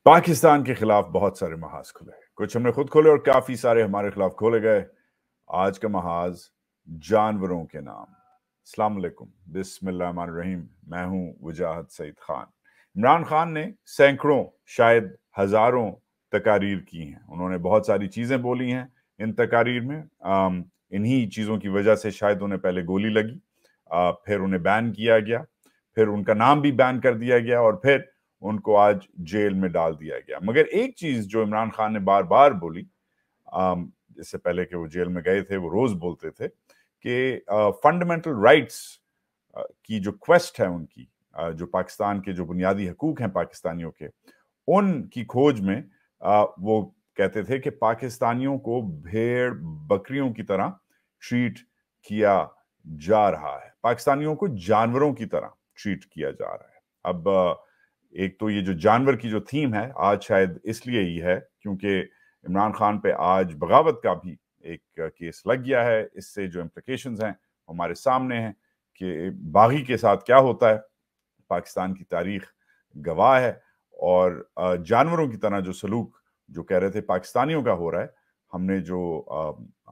पाकिस्तान के खिलाफ बहुत सारे महाज खुले, कुछ हमने खुद खोले और काफी सारे हमारे खिलाफ खोले गए। आज का महाज जानवरों के नाम। अस्सलाम वालेकुम, बिस्मिल्लाहिर्रहमानिर्रहीम। मैं हूं वजाहत सईद खान। इमरान खान ने सैकड़ों शायद हजारों तकारीर की हैं, उन्होंने बहुत सारी चीजें बोली हैं इन तकारीर में। इन्हीं चीजों की वजह से शायद उन्हें पहले गोली लगी, फिर उन्हें बैन किया गया, फिर उनका नाम भी बैन कर दिया गया और फिर उनको आज जेल में डाल दिया गया। मगर एक चीज जो इमरान खान ने बार बार बोली, इससे पहले कि वो जेल में गए थे, वो रोज बोलते थे कि फंडामेंटल राइट्स की जो क्वेस्ट है उनकी, जो पाकिस्तान के जो बुनियादी हकूक हैं पाकिस्तानियों के, उनकी खोज में वो कहते थे कि पाकिस्तानियों को भेड़ बकरियों की तरह ट्रीट किया जा रहा है, पाकिस्तानियों को जानवरों की तरह ट्रीट किया जा रहा है। अब एक तो ये जो जानवर की जो थीम है आज शायद इसलिए ही है क्योंकि इमरान खान पे आज बगावत का भी एक केस लग गया है। इससे जो इम्प्लिकेशंस हैं हमारे सामने हैं कि बागी के साथ क्या होता है, पाकिस्तान की तारीख गवाह है। और जानवरों की तरह जो सलूक जो कह रहे थे पाकिस्तानियों का हो रहा है, हमने जो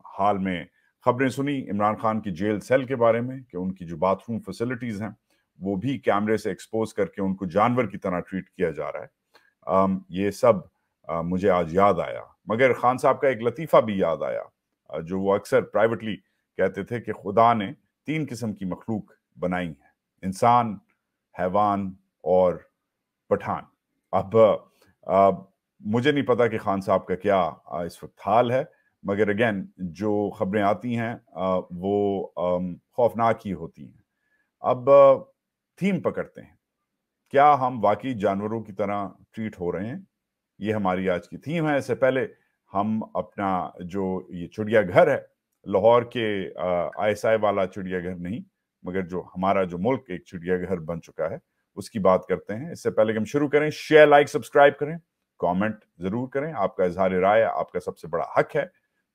हाल में खबरें सुनी इमरान खान की जेल सेल के बारे में कि उनकी जो बाथरूम फैसिलिटीज हैं वो भी कैमरे से एक्सपोज करके उनको जानवर की तरह ट्रीट किया जा रहा है। ये सब मुझे आज याद आया, मगर खान साहब का एक लतीफ़ा भी याद आया जो वो अक्सर प्राइवेटली कहते थे कि खुदा ने 3 किस्म की मखलूक बनाई है, इंसान, हैवान और पठान। अब मुझे नहीं पता कि खान साहब का क्या इस वक्त हाल है, मगर अगेन जो खबरें आती हैं वो खौफनाक ही होती हैं। अब थीम पकड़ते हैं, क्या हम वाकई जानवरों की तरह ट्रीट हो रहे हैं? ये हमारी आज की थीम है। इससे पहले हम अपना जो ये चिड़ियाघर है, लाहौर के आईएसआई वाला चिड़ियाघर नहीं, मगर जो हमारा जो मुल्क एक चिड़ियाघर बन चुका है, उसकी बात करते हैं। इससे पहले कि हम शुरू करें, शेयर, लाइक, सब्सक्राइब करें, कमेंट जरूर करें। आपका इजहार राय आपका सबसे बड़ा हक है।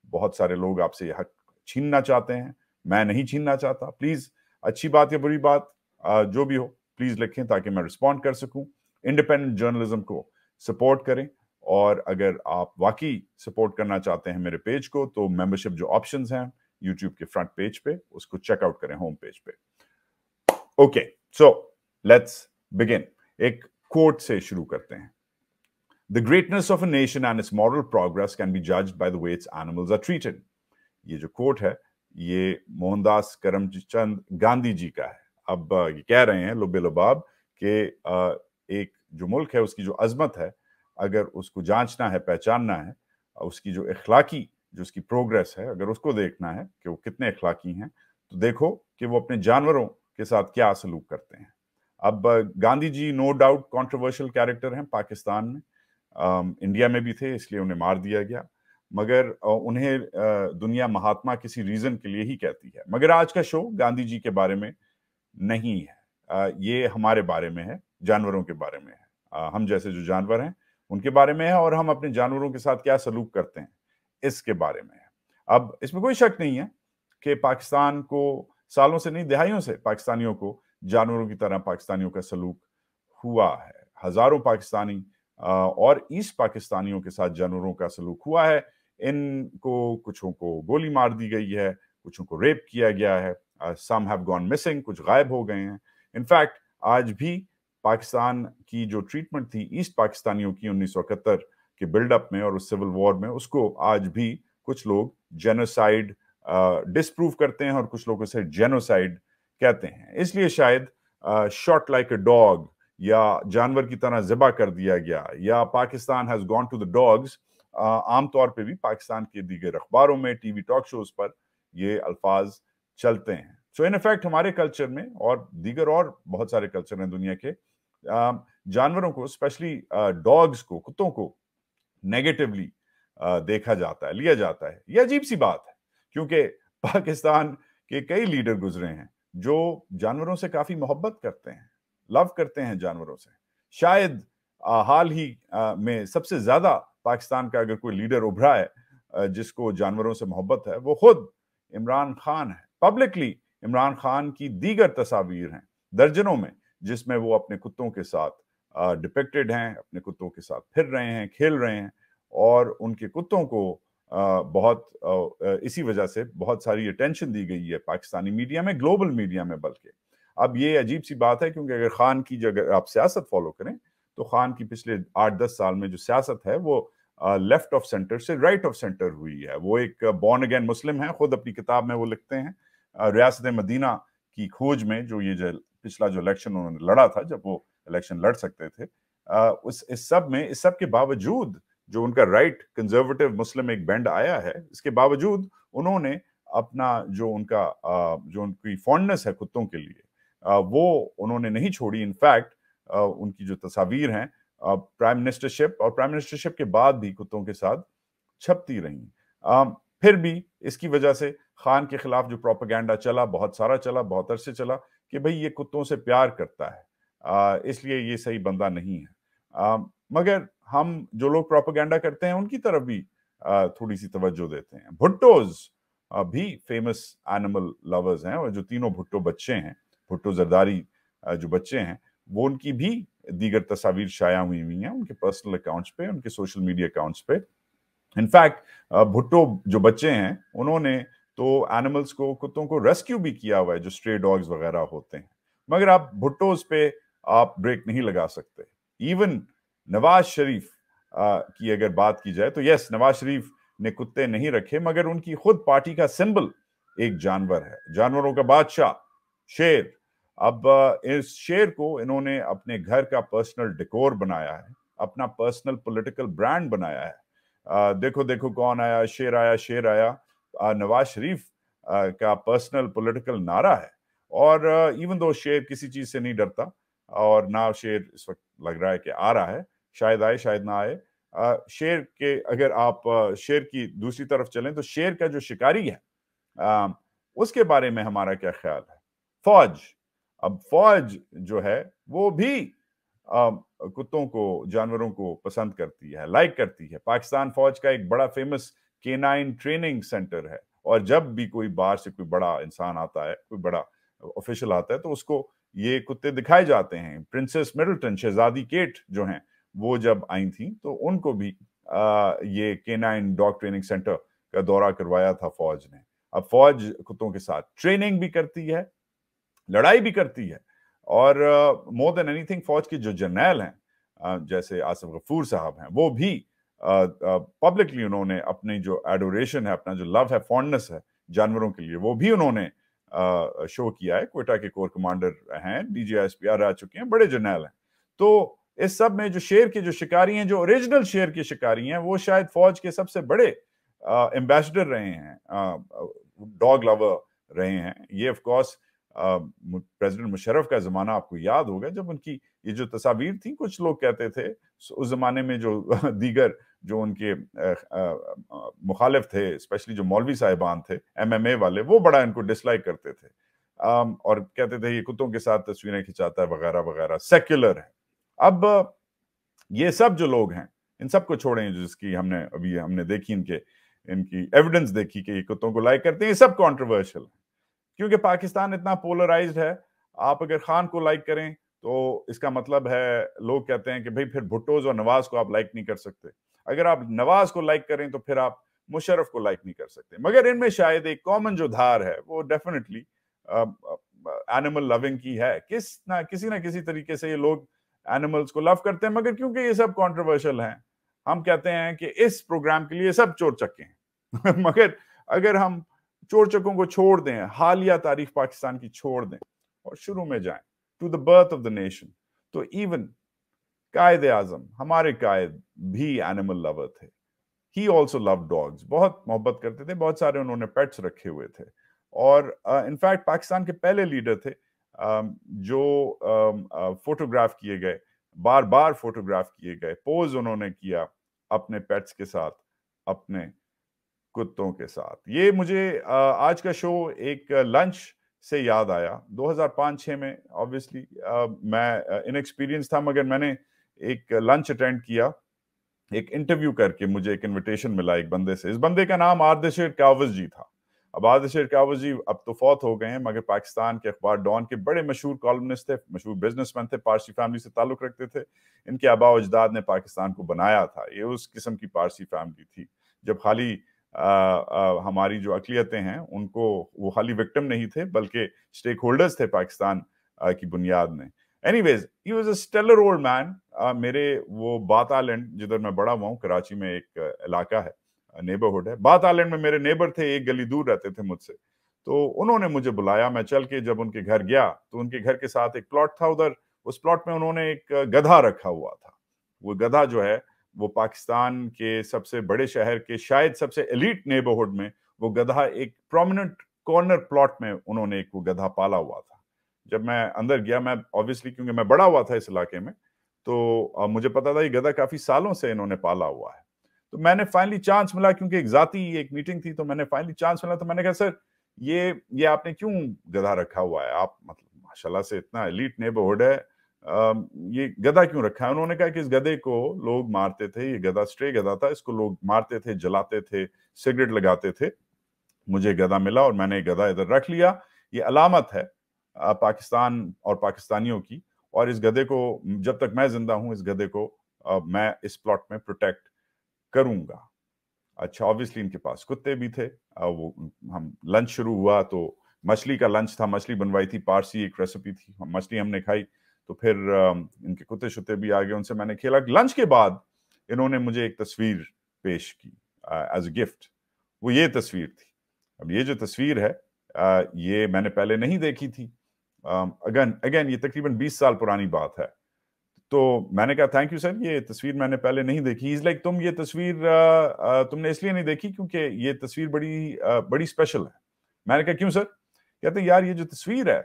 बहुत सारे लोग आपसे ये हक छीनना चाहते हैं, मैं नहीं छीनना चाहता। प्लीज अच्छी बात या बुरी बात जो भी हो प्लीज लिखें ताकि मैं रिस्पॉन्ड कर सकूं। इंडिपेंडेंट जर्नलिज्म को सपोर्ट करें, और अगर आप वाकई सपोर्ट करना चाहते हैं मेरे पेज को तो मेंबरशिप जो ऑप्शंस हैं यूट्यूब के फ्रंट पेज पे, उसको चेकआउट करें होम पेज पे। Okay, so let's begin. एक कोट से शुरू करते हैं। The greatness of a nation and its moral progress can be judged by the way its animals are treated. ये जो कोट है ये मोहनदास करमचंद गांधी जी का है। अब ये कह रहे हैं लुबे लुबाब कि एक जो मुल्क है उसकी जो अजमत है, अगर उसको जांचना है, पहचानना है, उसकी जो इखलाकी जो उसकी प्रोग्रेस है, अगर उसको देखना है कि वो कितने इखलाकी हैं, तो देखो कि वो अपने जानवरों के साथ क्या सलूक करते हैं। अब Gandhi ji no doubt controversial character हैं पाकिस्तान में, इंडिया में भी थे, इसलिए उन्हें मार दिया गया, मगर उन्हें दुनिया महात्मा किसी रीजन के लिए ही कहती है। मगर आज का शो गांधी जी के बारे में नहीं है, ये हमारे बारे में है, जानवरों के बारे में है। हम जैसे जो जानवर हैं उनके बारे में है, और हम अपने जानवरों के साथ क्या सलूक करते हैं इसके बारे में है। अब इसमें कोई शक नहीं है कि पाकिस्तान को सालों से नहीं दहाइयों से पाकिस्तानियों को जानवरों की तरह पाकिस्तानियों का सलूक हुआ है। हजारों पाकिस्तानी और ईस्ट पाकिस्तानियों के साथ जानवरों का सलूक हुआ है। इनको कुछों को गोली मार दी गई है, कुछों को रेप किया गया है, सम हैव गॉन मिसिंग, कुछ गायब हो गए हैं। इनफैक्ट आज भी पाकिस्तान की जो ट्रीटमेंट थी ईस्ट पाकिस्तानियों की 1971 के बिल्डअप में और उस सिविल वॉर में, उसको आज भी कुछ लोग जेनोसाइड डिसप्रूव करते हैं और कुछ लोग उसे जेनोसाइड कहते हैं। इसलिए शायद शॉट लाइक अ डॉग या जानवर की तरह ज़िबा कर दिया गया, या Pakistan has gone to the dogs, आमतौर पे भी पाकिस्तान के दीगर अखबारों में, टीवी टॉक शोज पर ये अल्फाज चलते हैं। सो इन इफेक्ट हमारे कल्चर में और दीगर और बहुत सारे कल्चर हैं दुनिया के, जानवरों को, स्पेशली डॉग्स को, कुत्तों को नेगेटिवली देखा जाता है, लिया जाता है। ये अजीब सी बात है क्योंकि पाकिस्तान के कई लीडर गुजरे हैं जो जानवरों से काफी मोहब्बत करते हैं, लव करते हैं जानवरों से। शायद हाल ही में सबसे ज्यादा पाकिस्तान का अगर कोई लीडर उभरा है जिसको जानवरों से मोहब्बत है, वो खुद इमरान खान है। पब्लिकली इमरान खान की दीगर तस्वीर हैं दर्जनों में जिसमें वो अपने कुत्तों के साथ डिपिक्टेड हैं, अपने कुत्तों के साथ फिर रहे हैं, खेल रहे हैं, और उनके कुत्तों को बहुत इसी वजह से बहुत सारी अटेंशन दी गई है पाकिस्तानी मीडिया में, ग्लोबल मीडिया में बल्कि। अब ये अजीब सी बात है, क्योंकि अगर खान की जगह आप सियासत फॉलो करें तो खान की पिछले 8-10 साल में जो सियासत है वो लेफ्ट ऑफ सेंटर से राइट ऑफ सेंटर हुई है। वो एक बॉर्न अगेन मुस्लिम है, खुद अपनी किताब में वो लिखते हैं रियासत मदीना की खोज में, जो ये पिछला जो इलेक्शन उन्होंने लड़ा था, जब वो इलेक्शन लड़ सकते थे, इस सब के बावजूद जो उनका राइट कंजर्वेटिव मुस्लिम एक बेंड आया है, इसके बावजूद उन्होंने अपना जो उनकी फॉन्डनेस है कुत्तों के लिए, वो उन्होंने नहीं छोड़ी। इनफैक्ट उनकी जो तस्वीर हैं प्राइम मिनिस्टरशिप और प्राइम मिनिस्टरशिप के बाद भी कुत्तों के साथ छपती रही। फिर भी इसकी वजह से खान के खिलाफ जो प्रोपेगेंडा चला, बहुत सारा चला, बहुत अरसे चला, कि भाई ये कुत्तों से प्यार करता है, इसलिए ये सही बंदा नहीं है। मगर हम जो लोग प्रोपेगेंडा करते हैं उनकी तरफ भी थोड़ी सी तवज्जो देते हैं। भुट्टोज भी फेमस एनिमल लवर्स हैं, और जो तीनों भुट्टो बच्चे हैं, भुट्टो जरदारी जो बच्चे हैं, वो उनकी भी दीगर तस्वीर शाया हुई हैं उनके पर्सनल अकाउंट्स पे, उनके सोशल मीडिया अकाउंट्स पे। इनफैक्ट भुट्टो जो बच्चे हैं उन्होंने तो एनिमल्स को, कुत्तों को रेस्क्यू भी किया हुआ है, जो स्ट्रे डॉग्स वगैरह होते हैं। मगर आप भुट्टोज पे आप ब्रेक नहीं लगा सकते। इवन नवाज शरीफ की अगर बात की जाए तो यस, नवाज शरीफ ने कुत्ते नहीं रखे, मगर उनकी खुद पार्टी का सिंबल एक जानवर है, जानवरों का बादशाह शेर। अब इस शेर को इन्होंने अपने घर का पर्सनल डेकोर बनाया है, अपना पर्सनल पॉलिटिकल ब्रांड बनाया है। देखो देखो कौन आया, शेर आया, शेर आया नवाज शरीफ का पर्सनल पॉलिटिकल नारा है। और इवन दो शेर किसी चीज से नहीं डरता, और ना शेर इस वक्त लग रहा है कि आ रहा है, शायद आए शायद ना आए। शेर के, अगर आप शेर की दूसरी तरफ चलें तो शेर का जो शिकारी है उसके बारे में हमारा क्या ख्याल है? फौज, अब फौज जो है वो भी कुत्तों को, जानवरों को पसंद करती है, लाइक करती है। पाकिस्तान फौज का एक बड़ा फेमस केनाइन ट्रेनिंग सेंटर है, और जब भी कोई बाहर से कोई बड़ा इंसान आता है, कोई बड़ा ऑफिशियल आता है, तो उसको ये कुत्ते दिखाए जाते हैं। प्रिंसेस मिडल्टन, शहजादी केट जो हैं, वो जब आई थी तो उनको भी ये केनाइन डॉग ट्रेनिंग सेंटर का दौरा करवाया था फौज ने। अब फौज कुत्तों के साथ ट्रेनिंग भी करती है, लड़ाई भी करती है, और मोर देन एनीथिंग फौज के जो जर्नैल हैं जैसे आसिफ गफूर साहब हैं, वो भी पब्लिकली उन्होंने अपनी जो एडोरेशन है, अपना जो लव है, फॉन्डनेस है जानवरों के लिए, वो भी उन्होंने शो किया है। क्वेटा के कोर कमांडर हैं, DGISPR रह चुके हैं, बड़े जर्नैल हैं। तो इस सब में जो शेर के जो शिकारी हैं, जो ओरिजिनल शेर के शिकारी हैं, वो शायद फौज के सबसे बड़े एम्बेसडर रहे हैं, डॉग लवर रहे हैं। ये ऑफ कोर्स प्रेसिडेंट मुशर्रफ का जमाना आपको याद होगा, जब उनकी ये जो तस्वीर थी, कुछ लोग कहते थे उस जमाने में जो दीगर जो उनके मुखालिफ थे, स्पेशली जो मौलवी साहिबान थे, MMA वाले, वो बड़ा इनको डिसलाइक करते थे, और कहते थे ये कुत्तों के साथ तस्वीरें खिंचाता है वगैरह वगैरह, सेक्युलर है। अब ये सब जो लोग हैं, इन सबको छोड़ें, जिसकी हमने देखी, इनकी एविडेंस देखी कि ये कुत्तों को लाइक करते हैं, ये सब कॉन्ट्रोवर्शियल है, क्योंकि पाकिस्तान इतना पोलराइज्ड है। आप अगर खान को लाइक करें तो इसका मतलब है, लोग कहते हैं कि भाई फिर भुट्टोज और नवाज को आप लाइक नहीं कर सकते। अगर आप नवाज को लाइक करें तो फिर आप मुशर्रफ को लाइक नहीं कर सकते। मगर इनमें शायद एक कॉमन जो धार है वो डेफिनेटली एनिमल लविंग की है। किसी ना किसी तरीके से ये लोग एनिमल्स को लव करते हैं, मगर क्योंकि ये सब कॉन्ट्रोवर्शियल हैं, हम कहते हैं कि इस प्रोग्राम के लिए सब चोर चक्के हैं। मगर अगर हम चोर चक्कों को छोड़ दें, हालिया तारीख पाकिस्तान की छोड़ दें, और शुरू में जाएं to the birth of the nation, तो इवन कायद आजम, हमारे कायद भी एनिमल लवर थे। ही ऑल्सो लव डॉग्स, बहुत मोहब्बत करते थे, बहुत सारे उन्होंने पेट्स रखे हुए थे। और इनफैक्ट पाकिस्तान के पहले लीडर थे जो फोटोग्राफ किए गए, बार बार फोटोग्राफ किए गए, पोज उन्होंने किया अपने पेट्स के साथ, अपने कुत्तों के साथ। ये मुझे आज का शो एक लंच से याद आया। 2005-6 में ऑब्वियसली मैं इनएक्सपीरियंस था, मगर मैंने एक लंच अटेंड किया, एक इंटरव्यू करके मुझे एक इनविटेशन मिला एक बंदे से। इस बंदे का नाम आर्देशिर कावज जी था। अब आदिल शेर काबू जी अब तो फौत हो गए हैं, मगर पाकिस्तान के अखबार डॉन के बड़े मशहूर कॉलमनिस्ट थे, मशहूर बिजनेसमैन थे, पारसी फैमिली से ताल्लुक रखते थे। इनके आबा अजदाद ने पाकिस्तान को बनाया था, ये उस किस्म की पारसी फैमिली थी जब खाली हमारी जो अकलियतें हैं उनको, वो खाली विक्टिम नहीं थे बल्कि स्टेक होल्डर्स थे पाकिस्तान की बुनियाद में। Anyways, he was a stellar old man. मेरे वो बात आइलैंड जिधर मैं बड़ा हुआ हूँ, कराची में एक इलाका है, नेबरहुड है, बात आइलैंड में मेरे नेबर थे, एक गली दूर रहते थे मुझसे। तो उन्होंने मुझे बुलाया, मैं चल के जब उनके घर गया तो उनके घर के साथ एक प्लॉट था उधर, उस प्लॉट में उन्होंने एक गधा रखा हुआ था। वो गधा जो है वो पाकिस्तान के सबसे बड़े शहर के शायद सबसे एलीट नेबरहुड में वो गधा एक प्रोमिनेंट कॉर्नर प्लॉट में उन्होंने एक वो गधा पाला हुआ था। जब मैं अंदर गया, मैं ऑब्वियसली क्योंकि मैं बड़ा हुआ था इस इलाके में, तो मुझे पता था ये गधा काफी सालों से इन्होंने पाला हुआ है। तो मैंने फाइनली चांस मिला, क्योंकि एक मीटिंग थी, तो मैंने फाइनली चांस मिला, तो मैंने कहा सर ये आपने क्यों गधा रखा हुआ है, आप मतलब माशाल्लाह से इतना एलीट नेबरहुड है, ये गधा क्यों रखा है? उन्होंने कहा कि इस गधे को लोग मारते थे, ये गधा स्ट्रे गधा था, इसको लोग मारते थे, जलाते थे, सिगरेट लगाते थे। मुझे गधा मिला और मैंने गधा इधर रख लिया। ये अलामत है पाकिस्तान और पाकिस्तानियों की, और इस गधे को जब तक मैं जिंदा हूं, इस गधे को मैं इस प्लॉट में प्रोटेक्ट करूंगा। अच्छा, ऑब्वियसली इनके पास कुत्ते भी थे। वो हम लंच शुरू हुआ तो मछली का लंच था, मछली बनवाई थी, पारसी एक रेसिपी थी, मछली हमने खाई। तो फिर इनके कुत्ते शुत्ते भी आ गए, उनसे मैंने खेला। लंच के बाद इन्होंने मुझे एक तस्वीर पेश की एज अ गिफ्ट। वो ये तस्वीर थी। अब ये जो तस्वीर है ये मैंने पहले नहीं देखी थी। अगेन ये तकरीबन 20 साल पुरानी बात है। तो मैंने कहा थैंक यू सर, ये तस्वीर मैंने पहले नहीं देखी। इज लाइक तुम ये तस्वीर तुमने इसलिए नहीं देखी क्योंकि ये तस्वीर बड़ी स्पेशल है। मैंने कहा क्यों सर? कहते यार ये जो तस्वीर है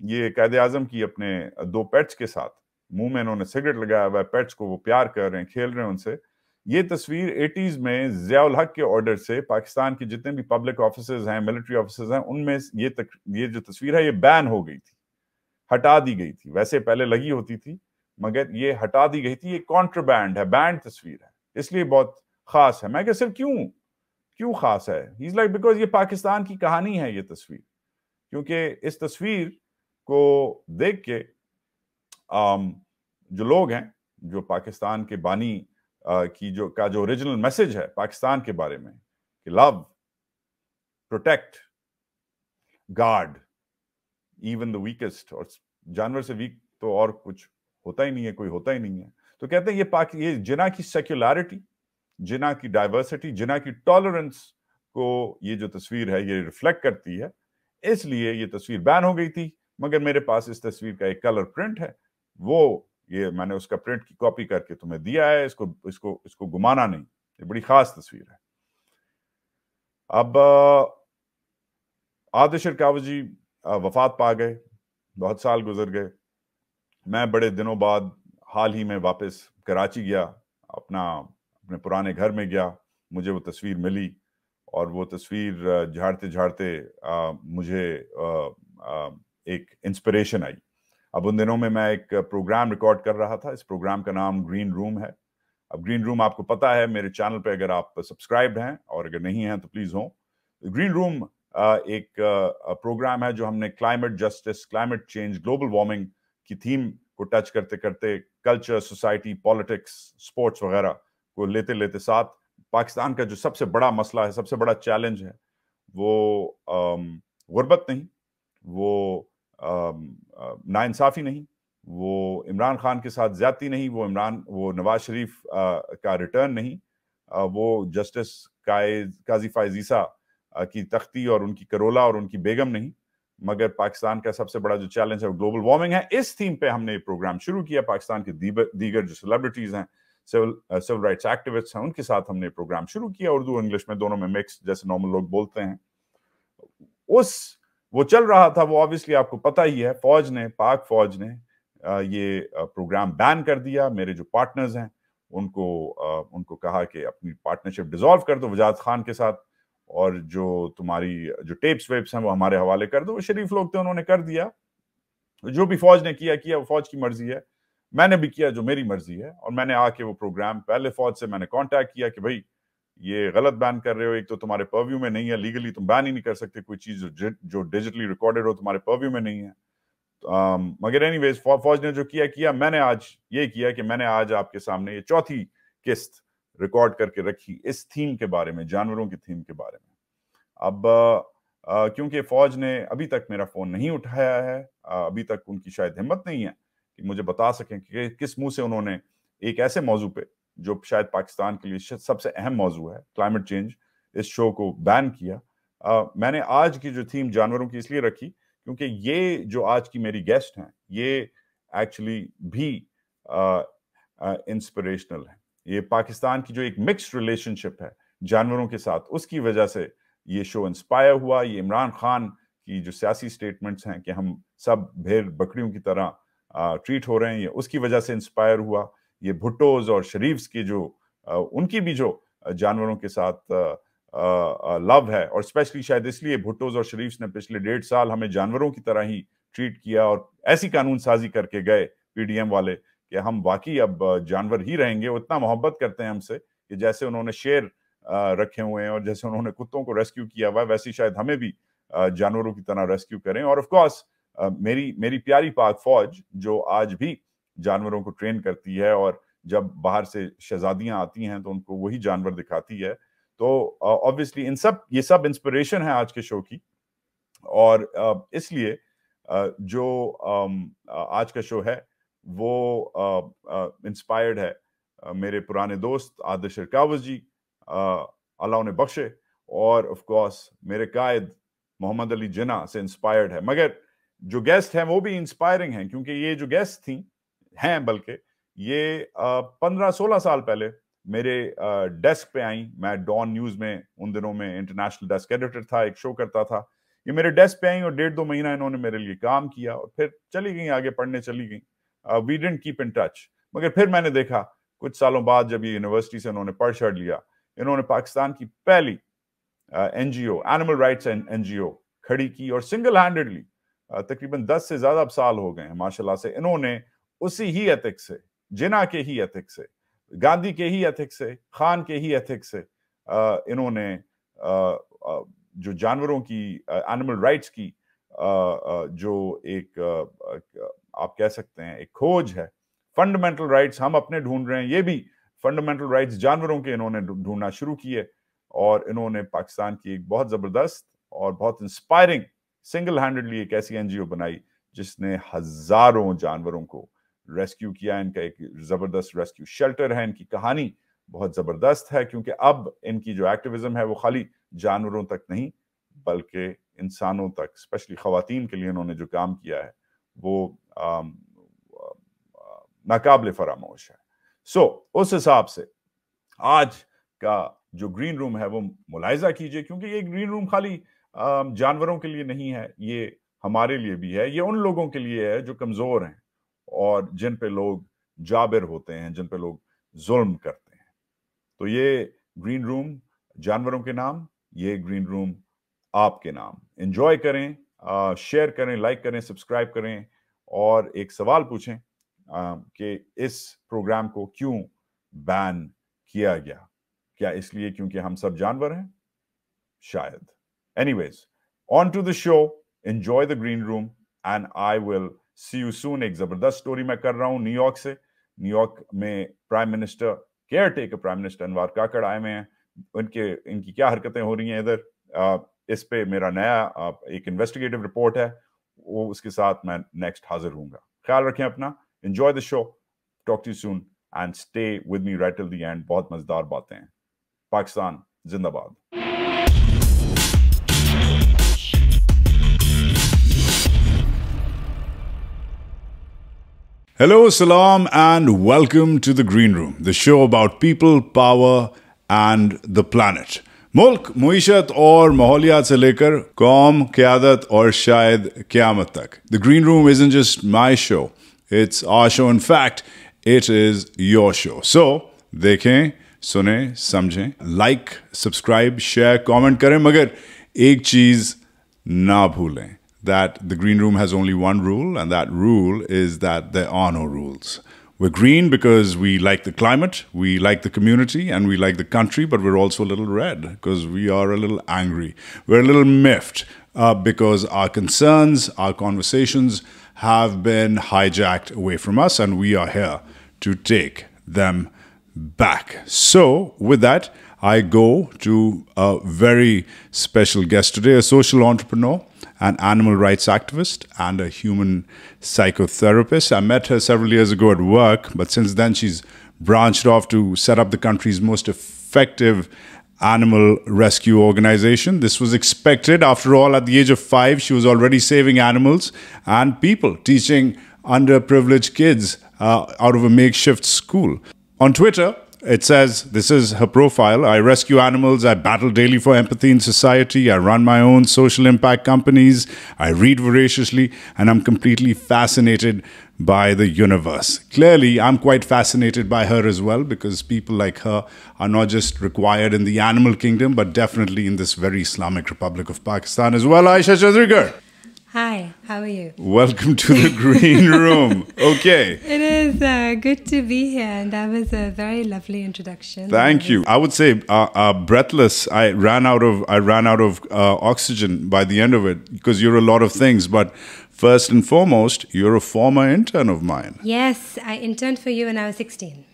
ये कायदे आजम की अपने 2 पेट्स के साथ, मुंह में इन्होंने सिगरेट लगाया हुआ है, पेट्स को वो प्यार कर रहे हैं, खेल रहे हैं उनसे। ये तस्वीर 80s में ज़ियाउल हक के ऑर्डर से पाकिस्तान के जितने भी पब्लिक ऑफिसर्स हैं, मिलिट्री ऑफिसर्स हैं, उनमें ये जो तस्वीर है ये बैन हो गई थी, हटा दी गई थी। वैसे पहले लगी होती थी मगर ये हटा दी गई थी। ये कॉन्ट्रबैंड है, बैंड तस्वीर है, इसलिए बहुत खास है। मैं कहा सर क्यों खास है? ही इज लाइक बिकॉज ये पाकिस्तान की कहानी है ये तस्वीर, क्योंकि इस तस्वीर को देख के जो लोग हैं, जो पाकिस्तान के बानी की जो ओरिजिनल मैसेज है पाकिस्तान के बारे में कि love, protect, guard even the weakest, और जानवर से वीक तो और कुछ होता ही नहीं है, कोई होता ही नहीं है। तो कहते हैं ये जिना की सेक्युलरिटी, जिना की डाइवर्सिटी, जिना की टॉलरेंस को ये जो तस्वीर है ये रिफ्लेक्ट करती है। इसलिए ये तस्वीर बैन हो गई थी। मगर मेरे पास इस तस्वीर का एक कलर प्रिंट है, वो ये मैंने उसका प्रिंट की कॉपी करके तुम्हें दिया है। इसको घुमाना नहीं, ये बड़ी खास तस्वीर है। अब आदिल शेर काबू जी वफात पा गए, बहुत साल गुजर गए। मैं बड़े दिनों बाद हाल ही में वापस कराची गया, अपने पुराने घर में गया। मुझे वो तस्वीर मिली और वो तस्वीर झाड़ते झाड़ते मुझे एक इंस्पिरेशन आई। अब उन दिनों में मैं एक प्रोग्राम रिकॉर्ड कर रहा था। इस प्रोग्राम का नाम ग्रीन रूम है। अब ग्रीन रूम आपको पता है, मेरे चैनल पे अगर आप सब्सक्राइब हैं, और अगर नहीं हैं तो प्लीज हो। ग्रीन रूम एक प्रोग्राम है जो हमने climate justice, climate change, global warming की थीम को टच करते करते कल्चर, सोसाइटी, पॉलिटिक्स, स्पोर्ट्स वगैरह को लेते लेते साथ पाकिस्तान का जो सबसे बड़ा मसला है, सबसे बड़ा चैलेंज है, वो गुर्बत नहीं, वो नाइंसाफी नहीं, वो इमरान खान के साथ ज्यादती नहीं, वो नवाज शरीफ का रिटर्न नहीं, वो जस्टिस काजी फायज ईसा की तख्ती और उनकी करोला और उनकी बेगम नहीं, मगर पाकिस्तान का सबसे बड़ा जो चैलेंज है वो ग्लोबल वार्मिंग है। इस थीम पे हमने ये प्रोग्राम शुरू किया। पाकिस्तान के दीगर जो सेलिब्रिटीज हैं, सिविल राइट्स एक्टिविस्ट हैं, उनके साथ हमने प्रोग्राम शुरू किया, उर्दू इंग्लिश में दोनों में मिक्स, जैसे नॉर्मल लोग बोलते हैं। वो चल रहा था। वो ऑब्वियसली आपको पता ही है, पाक फौज ने ये प्रोग्राम बैन कर दिया। मेरे जो पार्टनर्स हैं उनको कहा कि अपनी पार्टनरशिप डिसॉल्व कर दो वजाहत खान के साथ, और जो तुम्हारी जो टेप्स वेप्स हैं वो हमारे हवाले कर दो। वो शरीफ लोग थे, उन्होंने कर दिया। जो भी फौज ने किया वो फौज की मर्जी है। मैंने भी किया जो मेरी मर्जी है, और मैंने आके वो प्रोग्राम, पहले फौज से मैंने कांटेक्ट किया कि भाई ये गलत बैन कर रहे हो, एक तो तुम्हारे पर्व्यू में नहीं है, लीगली तुम बैन ही नहीं कर सकते कोई चीज जो डिजिटली रिकॉर्डेड हो, तुम्हारे पर्व्यू में नहीं है। मगर एनीवेज फौज ने जो किया मैंने आज ये किया कि मैंने आज आपके सामने ये चौथी किस्त रिकॉर्ड करके रखी इस थीम के बारे में, जानवरों की थीम के बारे में। अब क्योंकि फौज ने अभी तक मेरा फोन नहीं उठाया है, अभी तक उनकी शायद हिम्मत नहीं है कि मुझे बता सकें कि किस मुंह से उन्होंने एक ऐसे मौजू पे जो शायद पाकिस्तान के लिए सबसे अहम मौजू है, क्लाइमेट चेंज, इस शो को बैन किया। मैंने आज की जो थीम जानवरों की इसलिए रखी क्योंकि ये जो आज की मेरी गेस्ट हैं ये एक्चुअली भी इंस्पिरेशनल है। ये पाकिस्तान की जो एक मिक्स्ड रिलेशनशिप है जानवरों के साथ, उसकी वजह से ये शो इंस्पायर हुआ। ये इमरान खान की जो सियासी स्टेटमेंट्स हैं कि हम सब भेड़ बकरियों की तरह ट्रीट हो रहे हैं, ये उसकी वजह से इंस्पायर हुआ। ये भुट्टोज और शरीफ्स की जो उनकी भी जो जानवरों के साथ लव है, और स्पेशली शायद इसलिए भुट्टोज और शरीफ्स ने पिछले 1.5 साल हमें जानवरों की तरह ही ट्रीट किया और ऐसी कानून साजी करके गए पीडीएम वाले कि हम वाकई अब जानवर ही रहेंगे। वो इतना मोहब्बत करते हैं हमसे कि जैसे उन्होंने शेर रखे हुए हैं और जैसे उन्होंने कुत्तों को रेस्क्यू किया हुआ है, वैसे ही शायद हमें भी जानवरों की तरह रेस्क्यू करें। और ऑफ कोर्स मेरी प्यारी पाक फौज जो आज भी जानवरों को ट्रेन करती है, और जब बाहर से शहजादियां आती हैं तो उनको वही जानवर दिखाती है। तो ऑब्वियसली ये सब इंस्पिरेशन है आज के शो की। और इसलिए जो आज का शो है वो इंस्पायर्ड है मेरे पुराने दोस्त आदिल शिरकावस जी, अल्लाह उन्हें बख्शे, और ऑफ कोर्स मेरे कायद मोहम्मद अली जिन्ना से इंस्पायर्ड है। मगर जो गेस्ट हैं वो भी इंस्पायरिंग हैं, क्योंकि ये जो गेस्ट थी हैं बल्कि ये 15-16 साल पहले मेरे डेस्क पे आई। मैं डॉन न्यूज में उन दिनों में इंटरनेशनल डेस्क एडिटर था, एक शो करता था। ये मेरे डेस्क पे आई और 1.5-2 महीना इन्होंने मेरे लिए काम किया और फिर चली गई, आगे पढ़ने चली गई। We didn't keep in touch. मगर फिर मैंने देखा कुछ सालों बाद जब ये यूनिवर्सिटी से उन्होंने पढ़ छढ़ लिया, इन्होंने पाकिस्तान की पहली एनजीओ, एनिमल राइट्स एनजीओ खड़ी की, और सिंगल हैंडेडली तकरीबन 10 से ज्यादा साल हो गए हैं माशाल्लाह से इन्होंने उसी ही एथिक्स से, जिन्ना के ही एथिक्स से, गांधी के ही एथिक्स से, खान के ही एथिक्स से इन्होंने जो जानवरों की, एनिमल राइट्स की जो एक आप कह सकते हैं एक खोज है, फंडामेंटल राइट्स हम अपने ढूंढ रहे हैं, ये भी फंडामेंटल राइट्स जानवरों के इन्होंने ढूंढना शुरू किए। और इन्होंने पाकिस्तान की एक बहुत जबरदस्त और बहुत इंस्पायरिंग सिंगल हैंडेडली एक ऐसी एनजीओ बनाई जिसने हजारों जानवरों को रेस्क्यू किया। इनका एक जबरदस्त रेस्क्यू शेल्टर है। इनकी कहानी बहुत जबरदस्त है क्योंकि अब इनकी जो एक्टिविज्म है वो खाली जानवरों तक नहीं बल्कि इंसानों तक, स्पेशली खवातीन के लिए इन्होंने जो काम किया है वो नाकाबिले फरामोश है। उस हिसाब से आज का जो ग्रीन रूम है वो मुलाहिजा कीजिए, क्योंकि ये ग्रीन रूम खाली जानवरों के लिए नहीं है, ये हमारे लिए भी है। ये उन लोगों के लिए है जो कमजोर हैं और जिन पे लोग जाबिर होते हैं, जिन पे लोग जुल्म करते हैं। तो ये ग्रीन रूम जानवरों के नाम, ये ग्रीन रूम आपके नाम। एंजॉय करें, शेयर करें, लाइक करें, सब्सक्राइब करें, और एक सवाल पूछें कि इस प्रोग्राम को क्यों बैन किया गया। क्या इसलिए क्योंकि हम सब जानवर हैं? शायद। Anyways, on to the show. Enjoy the green room and I will see you soon. एक जबरदस्त स्टोरी मैं कर रहा हूं न्यूयॉर्क से। न्यूयॉर्क में prime minister, caretaker prime minister Anwaar Kakar आए हुए हैं। इनकी क्या हरकतें हो रही हैं इधर, इस पे मेरा नया एक इन्वेस्टिगेटिव रिपोर्ट है, वो उसके साथ मैं नेक्स्ट हाजिर हूंगा। ख्याल रखें अपना। Enjoy the show. Talk to you soon and stay with me right till the end. बहुत मजेदार बातें हैं। पाकिस्तान जिंदाबाद। Hello, salam, and welcome to the Green Room, the show about people, power, and the planet. मुल्क, मुईशत और माहौलियात से लेकर कौम, क़यादत और शायद क़यामत तक. The Green Room isn't just my show. It's our show. In fact, it is your show. So, देखें, सुने, समझें, like, subscribe, share, comment करें, मगर एक चीज़ ना भूलें. That the Green Room has only one rule, and that rule is that there are no rules. We're green because we like the climate, we like the community, and we like the country, but we're also a little red because we are a little angry. We're a little miffed because our concerns, our conversations have been hijacked away from us, and we are here to take them back. So with that, I go to a very special guest today, a social entrepreneur, an animal rights activist, and a human psychotherapist. I met her several years ago at work, but since then she's branched off to set up the country's most effective animal rescue organization. This was expected. After all, at the age of 5, she was already saving animals and people, teaching underprivileged kids out of a makeshift school. On Twitter, it says, this is her profile: I rescue animals, I battle daily for empathy in society, I run my own social impact companies, I read voraciously, and I'm completely fascinated by the universe. Clearly, I'm quite fascinated by her as well, because people like her are not just required in the animal kingdom, but definitely in this very Islamic Republic of Pakistan as well. Aisha Chadrigar. Hi, how are you? Welcome to the green room. Okay. It is good to be here, and that was a very lovely introduction. Thank you. I would say breathless. I ran out of oxygen by the end of it, because you're a lot of things. But first and foremost, you're a former intern of mine. Yes, I interned for you when I was 16.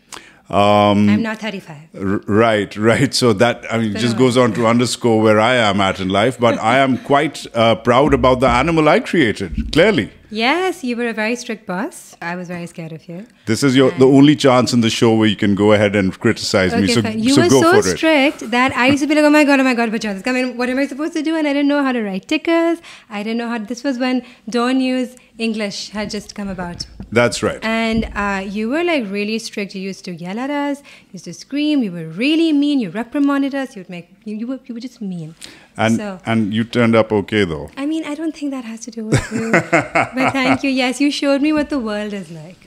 I'm now 35. Right. So that, I mean, just goes on to underscore where I am at in life. But I am quite proud about the animal I created, clearly. Yes, you were a very strict boss. I was very scared of you. This is the only chance in the show where you can go ahead and criticize me. So, you so were go so for it. strict that I used to be like, oh my God, Wajahat is coming. What am I supposed to do? And I didn't know how to write tickers. I didn't know how. This was when Dawn News English had just come about. That's right. And you were like really strict. You used to yell at us. You used to scream. You were really mean. You reprimanded us. You were just mean. And you turned up okay, though. I mean, I don't think that has to do with you. But thank you. Yes, you showed me what the world is like.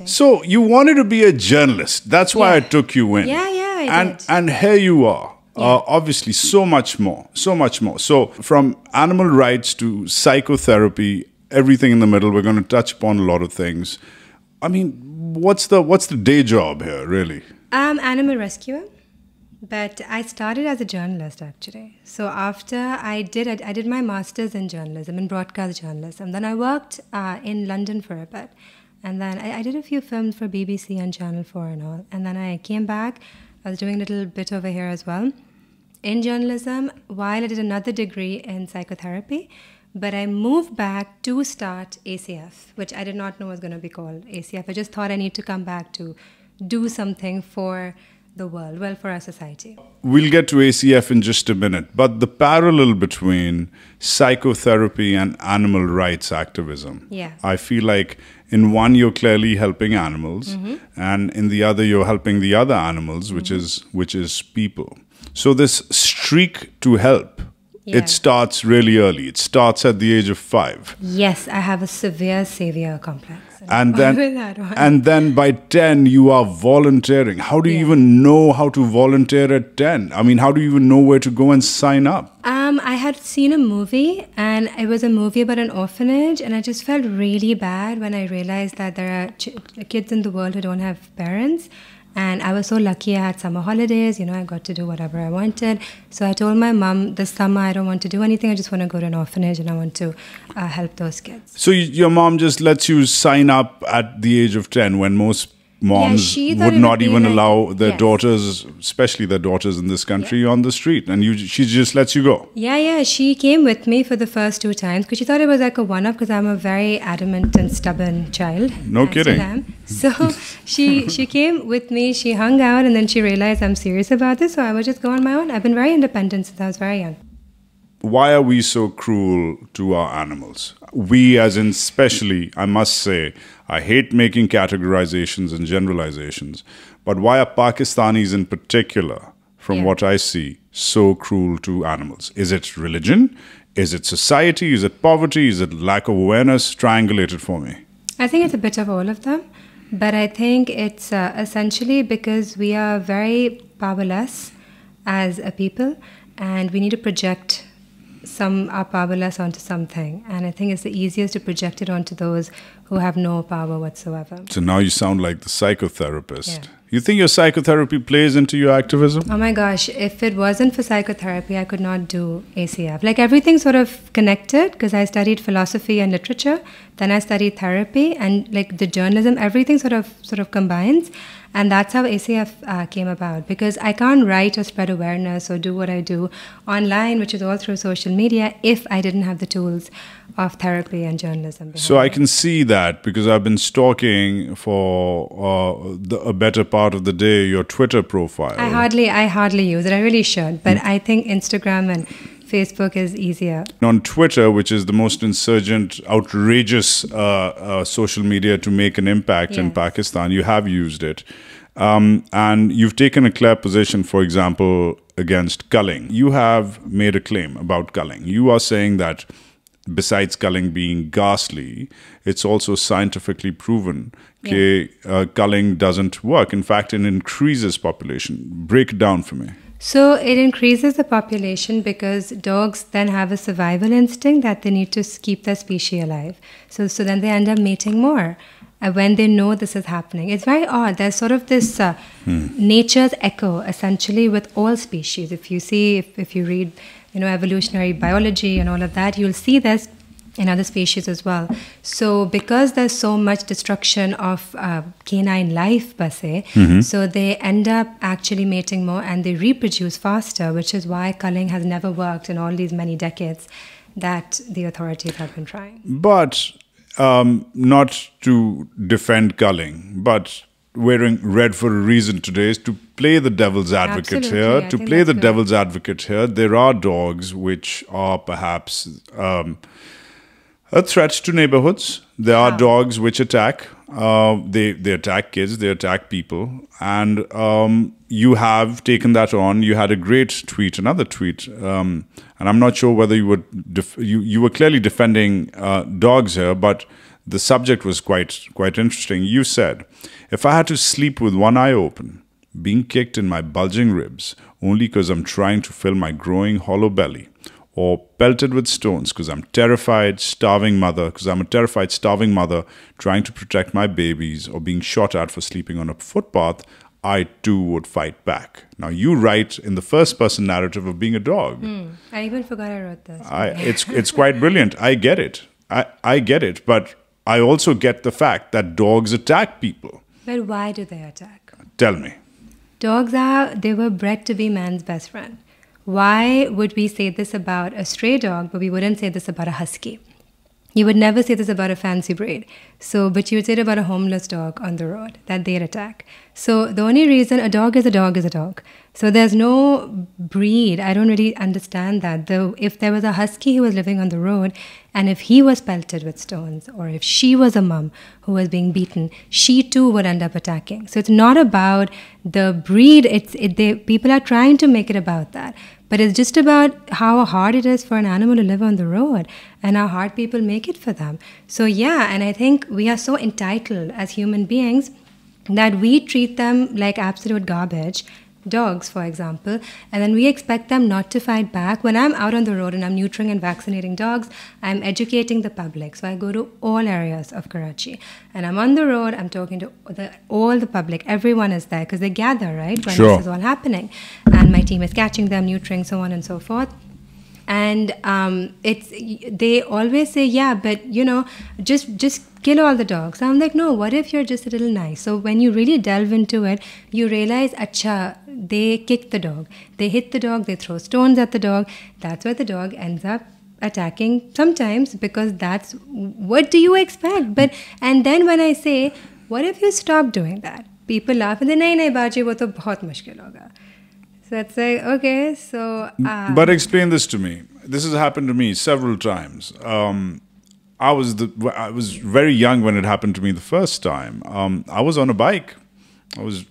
So you wanted to be a journalist. That's why I took you in. Yeah, I did. And here you are. Obviously, so much more. So from animal rights to psychotherapy, everything in the middle, we're going to touch upon a lot of things. I mean, what's the day job here, really? I'm animal rescuer, but I started as a journalist, actually. So after I did my master's in journalism, in broadcast journalism. Then I worked in London for a bit. And then I did a few films for BBC and Channel 4 and all. And then I came back. I was doing a little bit over here as well in journalism, while I did another degree in psychotherapy. But I moved back to start ACF, which I did not know was going to be called ACF. I just thought I need to come back to do something for the world, well, for our society. We'll get to ACF in just a minute, but the parallel between psychotherapy and animal rights activism, I feel like in one you're clearly helping animals, and in the other you're helping the other animals, which is people. So this streak to help, it starts really early. It starts at the age of 5. Yes, I have a severe savior complex. And then by 10 you are volunteering. How do you even know how to volunteer at 10? I mean, how do you even know where to go and sign up? I had seen a movie, and it was a movie about an orphanage, and I just felt really bad when I realized that there are kids in the world who don't have parents. And I was so lucky I had summer holidays, I got to do whatever I wanted. So I told my mom, this summer I don't want to do anything, I just want to go to an orphanage and I want to help those kids. So your mom just lets you sign up at the age of 10, when most moms would not even allow their daughters, especially their daughters in this country, on the street. And she just lets you go. Yeah. She came with me for the first 2 times because she thought it was like a one-up, because I'm a very adamant and stubborn child. No kidding. So she came with me, she hung out, and then she realized I'm serious about this. So I would just go on my own. I've been very independent since I was very young. Why are we so cruel to our animals? We, as in especially, I must say, I hate making categorizations and generalizations, but why are Pakistanis in particular, from what I see, so cruel to animals? Is it religion? Is it society? Is it poverty? Is it lack of awareness? Triangulate it for me. I think it's a bit of all of them, but I think it's essentially because we are very powerless as a people, and we need to project our powerless onto something, and I think it's the easiest to project it onto those who have no power whatsoever. So now you sound like the psychotherapist. Yeah. You think your psychotherapy plays into your activism? Oh my gosh, if it wasn't for psychotherapy, I could not do ACF. Like everything's sort of connected because I studied philosophy and literature, then I studied therapy, and like the journalism, everything sort of combines. And that's how ACF came about, because I can't write or spread awareness or do what I do online, which is all through social media, if I didn't have the tools of therapy and journalism. So I can see that, because I've been stalking for a better part of the day your Twitter profile. I hardly use it. I really should, but I think Instagram and Facebook is easier. On Twitter, which is the most insurgent, outrageous social media to make an impact in Pakistan, you have used it. And you've taken a clear position, for example, against culling. You have made a claim about culling. You are saying that besides culling being ghastly, it's also scientifically proven that culling doesn't work. In fact, it increases population. Break it down for me. So it increases the population because dogs then have a survival instinct that they need to keep their species alive. So then they end up mating more when they know this is happening. It's very odd. There's sort of this nature's echo, essentially, with all species. If you read, evolutionary biology and all of that, you'll see this in other species as well. So because there's so much destruction of canine life per se, so they end up actually mating more and they reproduce faster, which is why culling has never worked in all these many decades that the authorities have been trying. But not to defend culling, but wearing red for a reason today is to play the devil's advocate here. To play the devil's advocate here, there are dogs which are perhaps a threat to neighborhoods. There are dogs which attack. They attack kids. They attack people. And you have taken that on. You had a great tweet, another tweet, and I'm not sure whether you were clearly defending dogs here, but the subject was quite interesting. You said, "If I had to sleep with one eye open, being kicked in my bulging ribs only because I'm trying to fill my growing hollow belly, or pelted with stones because I'm a terrified, starving mother trying to protect my babies, or being shot at for sleeping on a footpath, I too would fight back." Now you write in the first person narrative of being a dog. I even forgot I wrote this. It's quite brilliant. I get it. I get it. But I also get the fact that dogs attack people. But why do they attack? Tell me. Dogs they were bred to be man's best friend. Why would we say this about a stray dog, but we wouldn't say this about a husky? You would never say this about a fancy breed. But you would say it about a homeless dog on the road, that they'd attack. So the only reason a dog is a dog is a dog. So there's no breed. I don't really understand that. Though if there was a husky who was living on the road, and if he was pelted with stones, or if she was a mom who was being beaten, she too would end up attacking. So it's not about the breed. People are trying to make it about that. But it's just about how hard it is for an animal to live on the road and how hard people make it for them. So and I think we are so entitled as human beings that we treat them like absolute garbage, dogs, for example, and then we expect them not to fight back. When I'm out on the road and I'm neutering and vaccinating dogs, I'm educating the public. So I go to all areas of Karachi and I'm on the road, I'm talking to all the public. Everyone is there because they gather, right, when this is all happening. And my team is catching them, neutering, so on and so forth. And they always say, yeah, but just kill all the dogs. I'm like, no, what if you're just a little nice? So when you really delve into it, you realize, acha, they kick the dog, they hit the dog, they throw stones at the dog. That's why the dog ends up attacking sometimes, because that's what do you expect? And then when I say, what if you stop doing that? People laugh and they say, nahi baaji, wo to bahut mushkil hoga. So it's like, okay, so... But explain this to me. This has happened to me several times. I was very young when it happened to me the first time. I was on a bike. I was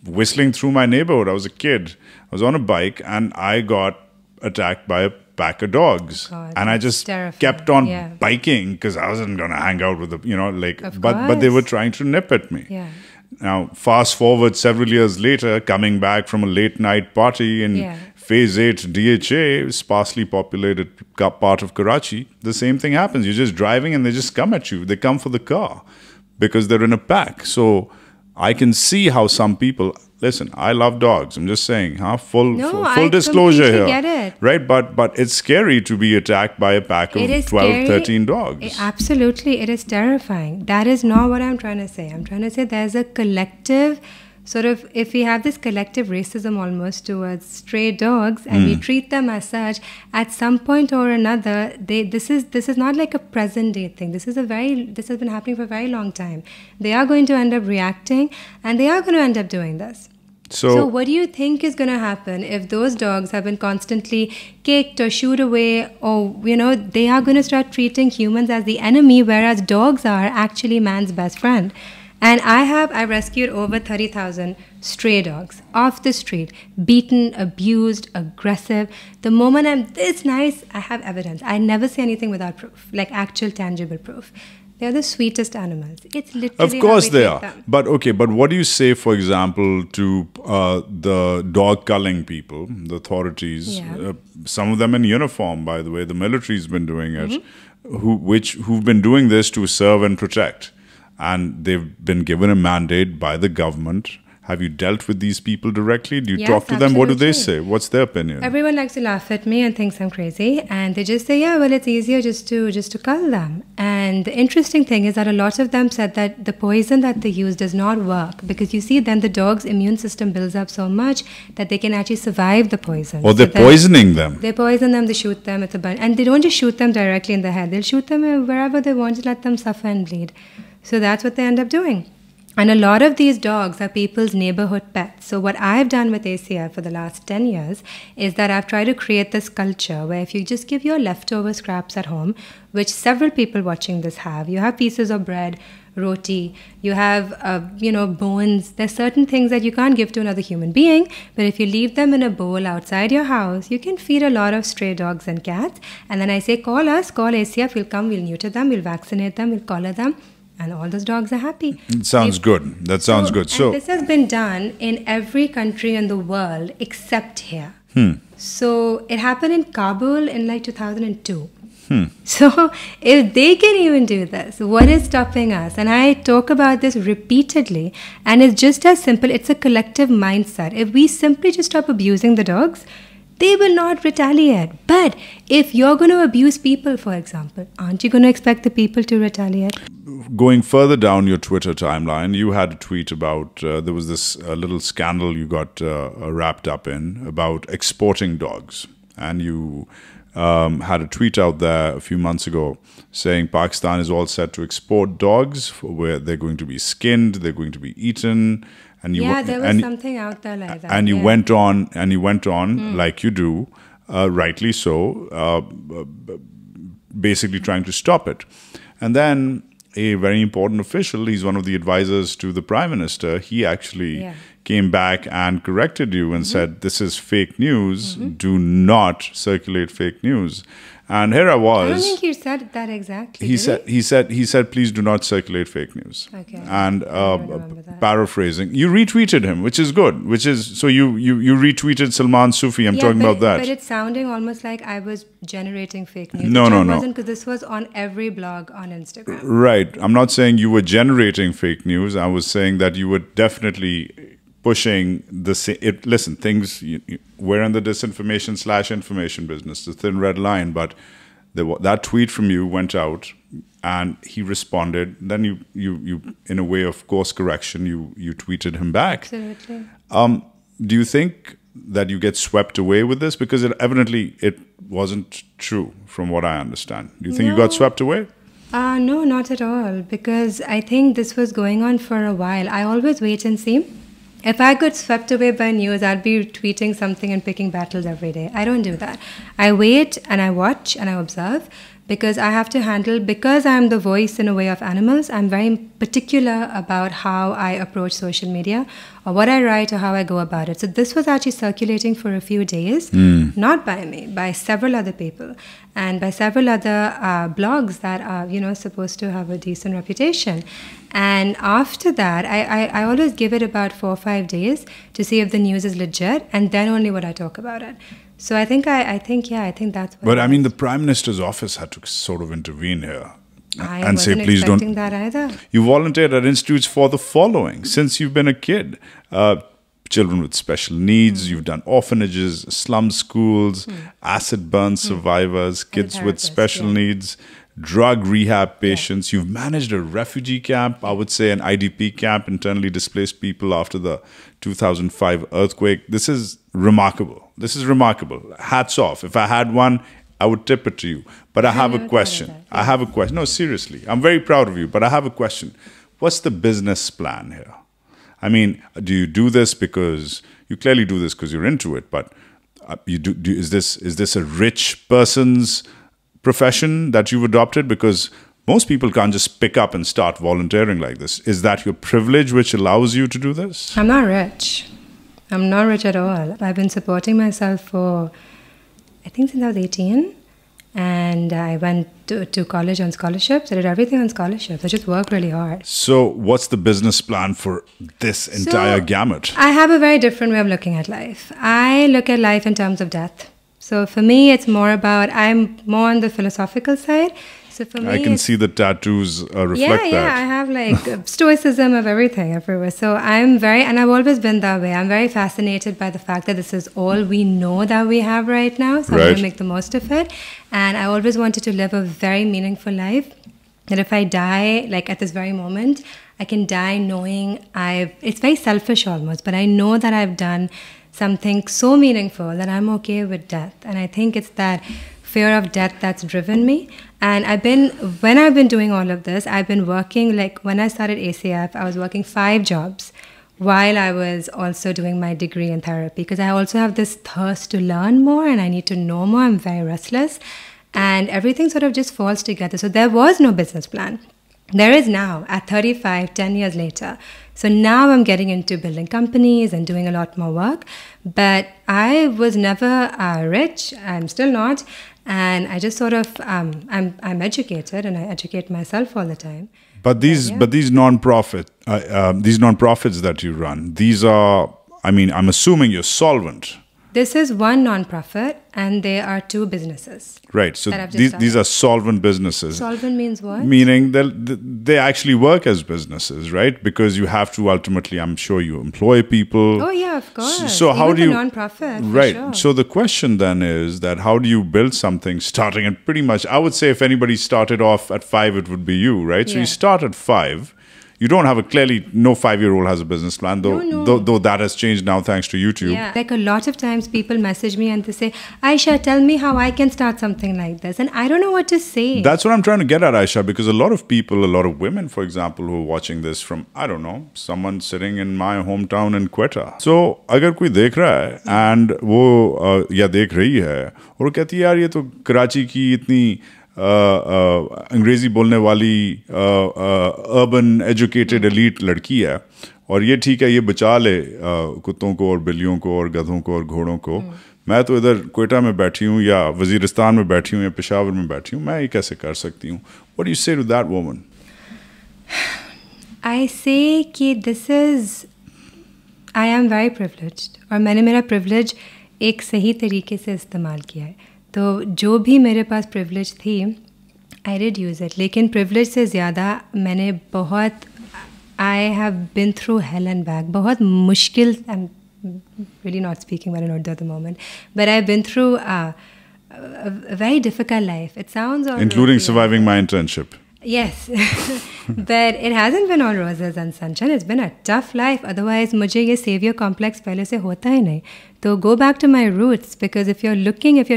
whistling through my neighborhood. I was a kid. I was on a bike and I got attacked by a pack of dogs. God, and I that's just terrifying. kept on Yeah. biking because I wasn't going to hang out with the, Of but they were course. trying to nip at me. Yeah. Now, fast forward several years later, coming back from a late night party in Yeah. Phase 8 DHA, sparsely populated part of Karachi, the same thing happens. You're just driving and they just come at you. They come for the car because they're in a pack. So I can see how some people, listen, I love dogs. I'm just saying, full disclosure completely here. get it. Right? But it's scary to be attacked by a pack of It is 12, scary. 13 dogs. Absolutely, it is terrifying. That is not what I'm trying to say. I'm trying to say there's a collective sort of, if we have this collective racism almost towards stray dogs and we treat them as such, at some point or another, this is not like a present day thing. This has been happening for a very long time. They are going to end up reacting and they are going to end up doing this. So what do you think is going to happen if those dogs have been constantly kicked or shooed away, or, they are going to start treating humans as the enemy, whereas dogs are actually man's best friend? And I rescued over 30,000 stray dogs off the street, beaten, abused, aggressive. The moment I'm this nice, I have evidence. I never say anything without proof, like actual tangible proof. They're the sweetest animals. It's literally Of course how we they treat are. them. But what do you say, for example, to the dog culling people, the authorities? Yeah. Some of them in uniform, by the way. The military's been doing it, Mm-hmm. who've been doing this to serve and protect, and they've been given a mandate by the government. Have you dealt with these people directly? Do you Yes, talk to them? What do they absolutely. say? What's their opinion? Everyone likes to laugh at me and thinks I'm crazy, and they just say, "Yeah, well, it's easier just to cull them." And the interesting thing is that a lot of them said that the poison that they use does not work because you see, then the dog's immune system builds up so much that they can actually survive the poison. Or they're then poisoning them. They poison them, they shoot them. It's a bunch, and they don't just shoot them directly in the head. They'll shoot them wherever they want to let them suffer and bleed. So that's what they end up doing. And a lot of these dogs are people's neighborhood pets. So what I've done with ACF for the last 10 years is that I've tried to create this culture where if you just give your leftover scraps at home, which several people watching this have, you have pieces of bread, roti, you have, bones. There's certain things that you can't give to another human being, but if you leave them in a bowl outside your house, you can feed a lot of stray dogs and cats. And then I say, call us, call ACF, we'll come, we'll neuter them, we'll vaccinate them, we'll collar them. And all those dogs are happy. It sounds good. That sounds good. So and this has been done in every country in the world except here. So it happened in Kabul in like 2002. So if they can even do this, what is stopping us? And I talk about this repeatedly, and it's just as simple. It's a collective mindset. If we simply just stop abusing the dogs, they will not retaliate. But if you're going to abuse people, for example, aren't you going to expect the people to retaliate? going further down your Twitter timeline, you had a tweet about, there was this little scandal you got wrapped up in about exporting dogs. And you had a tweet out there a few months ago saying Pakistan is all set to export dogs where they're going to be skinned, they're going to be eaten. And you there was something out there like that. And you went on, like you do, rightly so, basically trying to stop it. And then a very important official, he's one of the advisors to the Prime Minister, he actually came back and corrected you and said, this is fake news, do not circulate fake news. And here I was. I don't think you said that exactly. He said, please do not circulate fake news. Okay. And paraphrasing, you retweeted him, which is good. So you retweeted Salman Sufi. I'm talking about that. But it's sounding almost like I was generating fake news. No. Wasn't, because this was on every blog on Instagram. Right. I'm not saying you were generating fake news. I was saying that you were definitely pushing listen, things, we're in the disinformation/information business, the thin red line, but that tweet from you went out and he responded. Then you in a way of course correction, you tweeted him back. Absolutely. Do you think that you get swept away with this? Because evidently it wasn't true from what I understand. Do you think you got swept away? No, not at all. Because I think this was going on for a while. I always wait and see. If I got swept away by news, I'd be tweeting something and picking battles every day. I don't do that. I wait and I watch and I observe. because I have to handle, because I'm the voice in a way of animals, I'm very particular about how I approach social media or what I write or how I go about it. So this was actually circulating for a few days, not by me, by several other people and by several other blogs that are, you know, supposed to have a decent reputation. And after that, I always give it about 4 or 5 days to see if the news is legit, and then only would I talk about it. So I think that's what. But I mean, the Prime Minister's office had to sort of intervene here and say, please don't. I wasn't expecting that either. You volunteered at institutes for the following since you've been a kid: children with special needs. You've done orphanages, slum schools, acid burn survivors, kids with special needs, drug rehab patients. You've managed a refugee camp, I would say an IDP camp, internally displaced people after the 2005 earthquake. This is remarkable. This is remarkable. Hats off. If I had one, I would tip it to you. But I have a question. I have a question. No, seriously. I'm very proud of you, but I have a question. What's the business plan here? I mean, do you do this because you clearly do this because you're into it, but is this a rich person's profession that you've adopted? Because most people can't just pick up and start volunteering like this. Is that your privilege which allows you to do this? I'm not rich. I'm not rich at all. I've been supporting myself for, I think, since I was 18. And I went to college on scholarships. I did everything on scholarships. I just worked really hard. So what's the business plan for this entire gamut? I have a very different way of looking at life. I look at life in terms of death. So for me, it's more about, I'm more on the philosophical side. So for me, I can see the tattoos reflect that. Yeah, I have like stoicism of everything everywhere. So I'm very, and I've always been that way. I'm very fascinated by the fact that this is all we know that we have right now. So I'm going to make the most of it. And I always wanted to live a very meaningful life. That if I die, like at this very moment, I can die knowing it's very selfish almost, but I know that I've done something so meaningful that I'm okay with death. And I think it's that fear of death that's driven me. And when I've been doing all of this, I've been working, like when I started ACF, I was working 5 jobs while I was also doing my degree in therapy, because I also have this thirst to learn more and I need to know more. I'm very restless and everything sort of just falls together. So there was no business plan. There is now at 35, 10 years later. So now I'm getting into building companies and doing a lot more work. But I was never rich. I'm still not. And I just sort of, I'm educated and I educate myself all the time. But these nonprofits that you run, these are, I mean, I'm assuming you're solvent. This is one nonprofit, and there are 2 businesses. Right. So these are solvent businesses. Solvent means what? Meaning they actually work as businesses, right? Because you have to ultimately, I'm sure, you employ people. Oh yeah, of course. So how do you nonprofit? Right. Sure. So the question then is that how do you build something starting at pretty much? I would say if anybody started off at 5, it would be you, right? Yeah. So you start at 5. You don't have no 5-year-old has a business plan, though that has changed now thanks to YouTube. Yeah, like a lot of times people message me and they say, Aisha, tell me how I can start something like this. And I don't know what to say. That's what I'm trying to get at, Aisha, because a lot of people, a lot of women, for example, who are watching this from, I don't know, someone sitting in my hometown in Quetta. So, अगर कोई देख रहा है and वो या देख रही है और वो कहती है यार ये तो कराची की इतनी अंग्रेजी बोलने वाली अर्बन एजुकेटेड एलीट लड़की है और ये ठीक है ये बचा ले कुत्तों को और बिल्लियों को और गधों को और घोड़ों को मैं तो इधर क्वेटा में बैठी हूँ या वजीरिस्तान में बैठी हूँ या पेशावर में बैठी हूँ मैं ये कैसे कर सकती हूँ What do you say to that woman? I say कि I am very privileged और मैंने मेरा privilege एक सही तरीके से इस्तेमाल किया है तो जो भी मेरे पास privilege थी I did use it लेकिन privilege से ज़्यादा मैंने बहुत I have been through hell and back बहुत मुश्किल I'm really not speaking well in Urdu at the moment but I've been through a very difficult life. It sounds all including surviving my internship. Yes, but it hasn't been all roses and sunshine. It's been a tough life. Otherwise, मुझे ये savior complex पहले से होता ही नहीं. So go back to my roots because if you're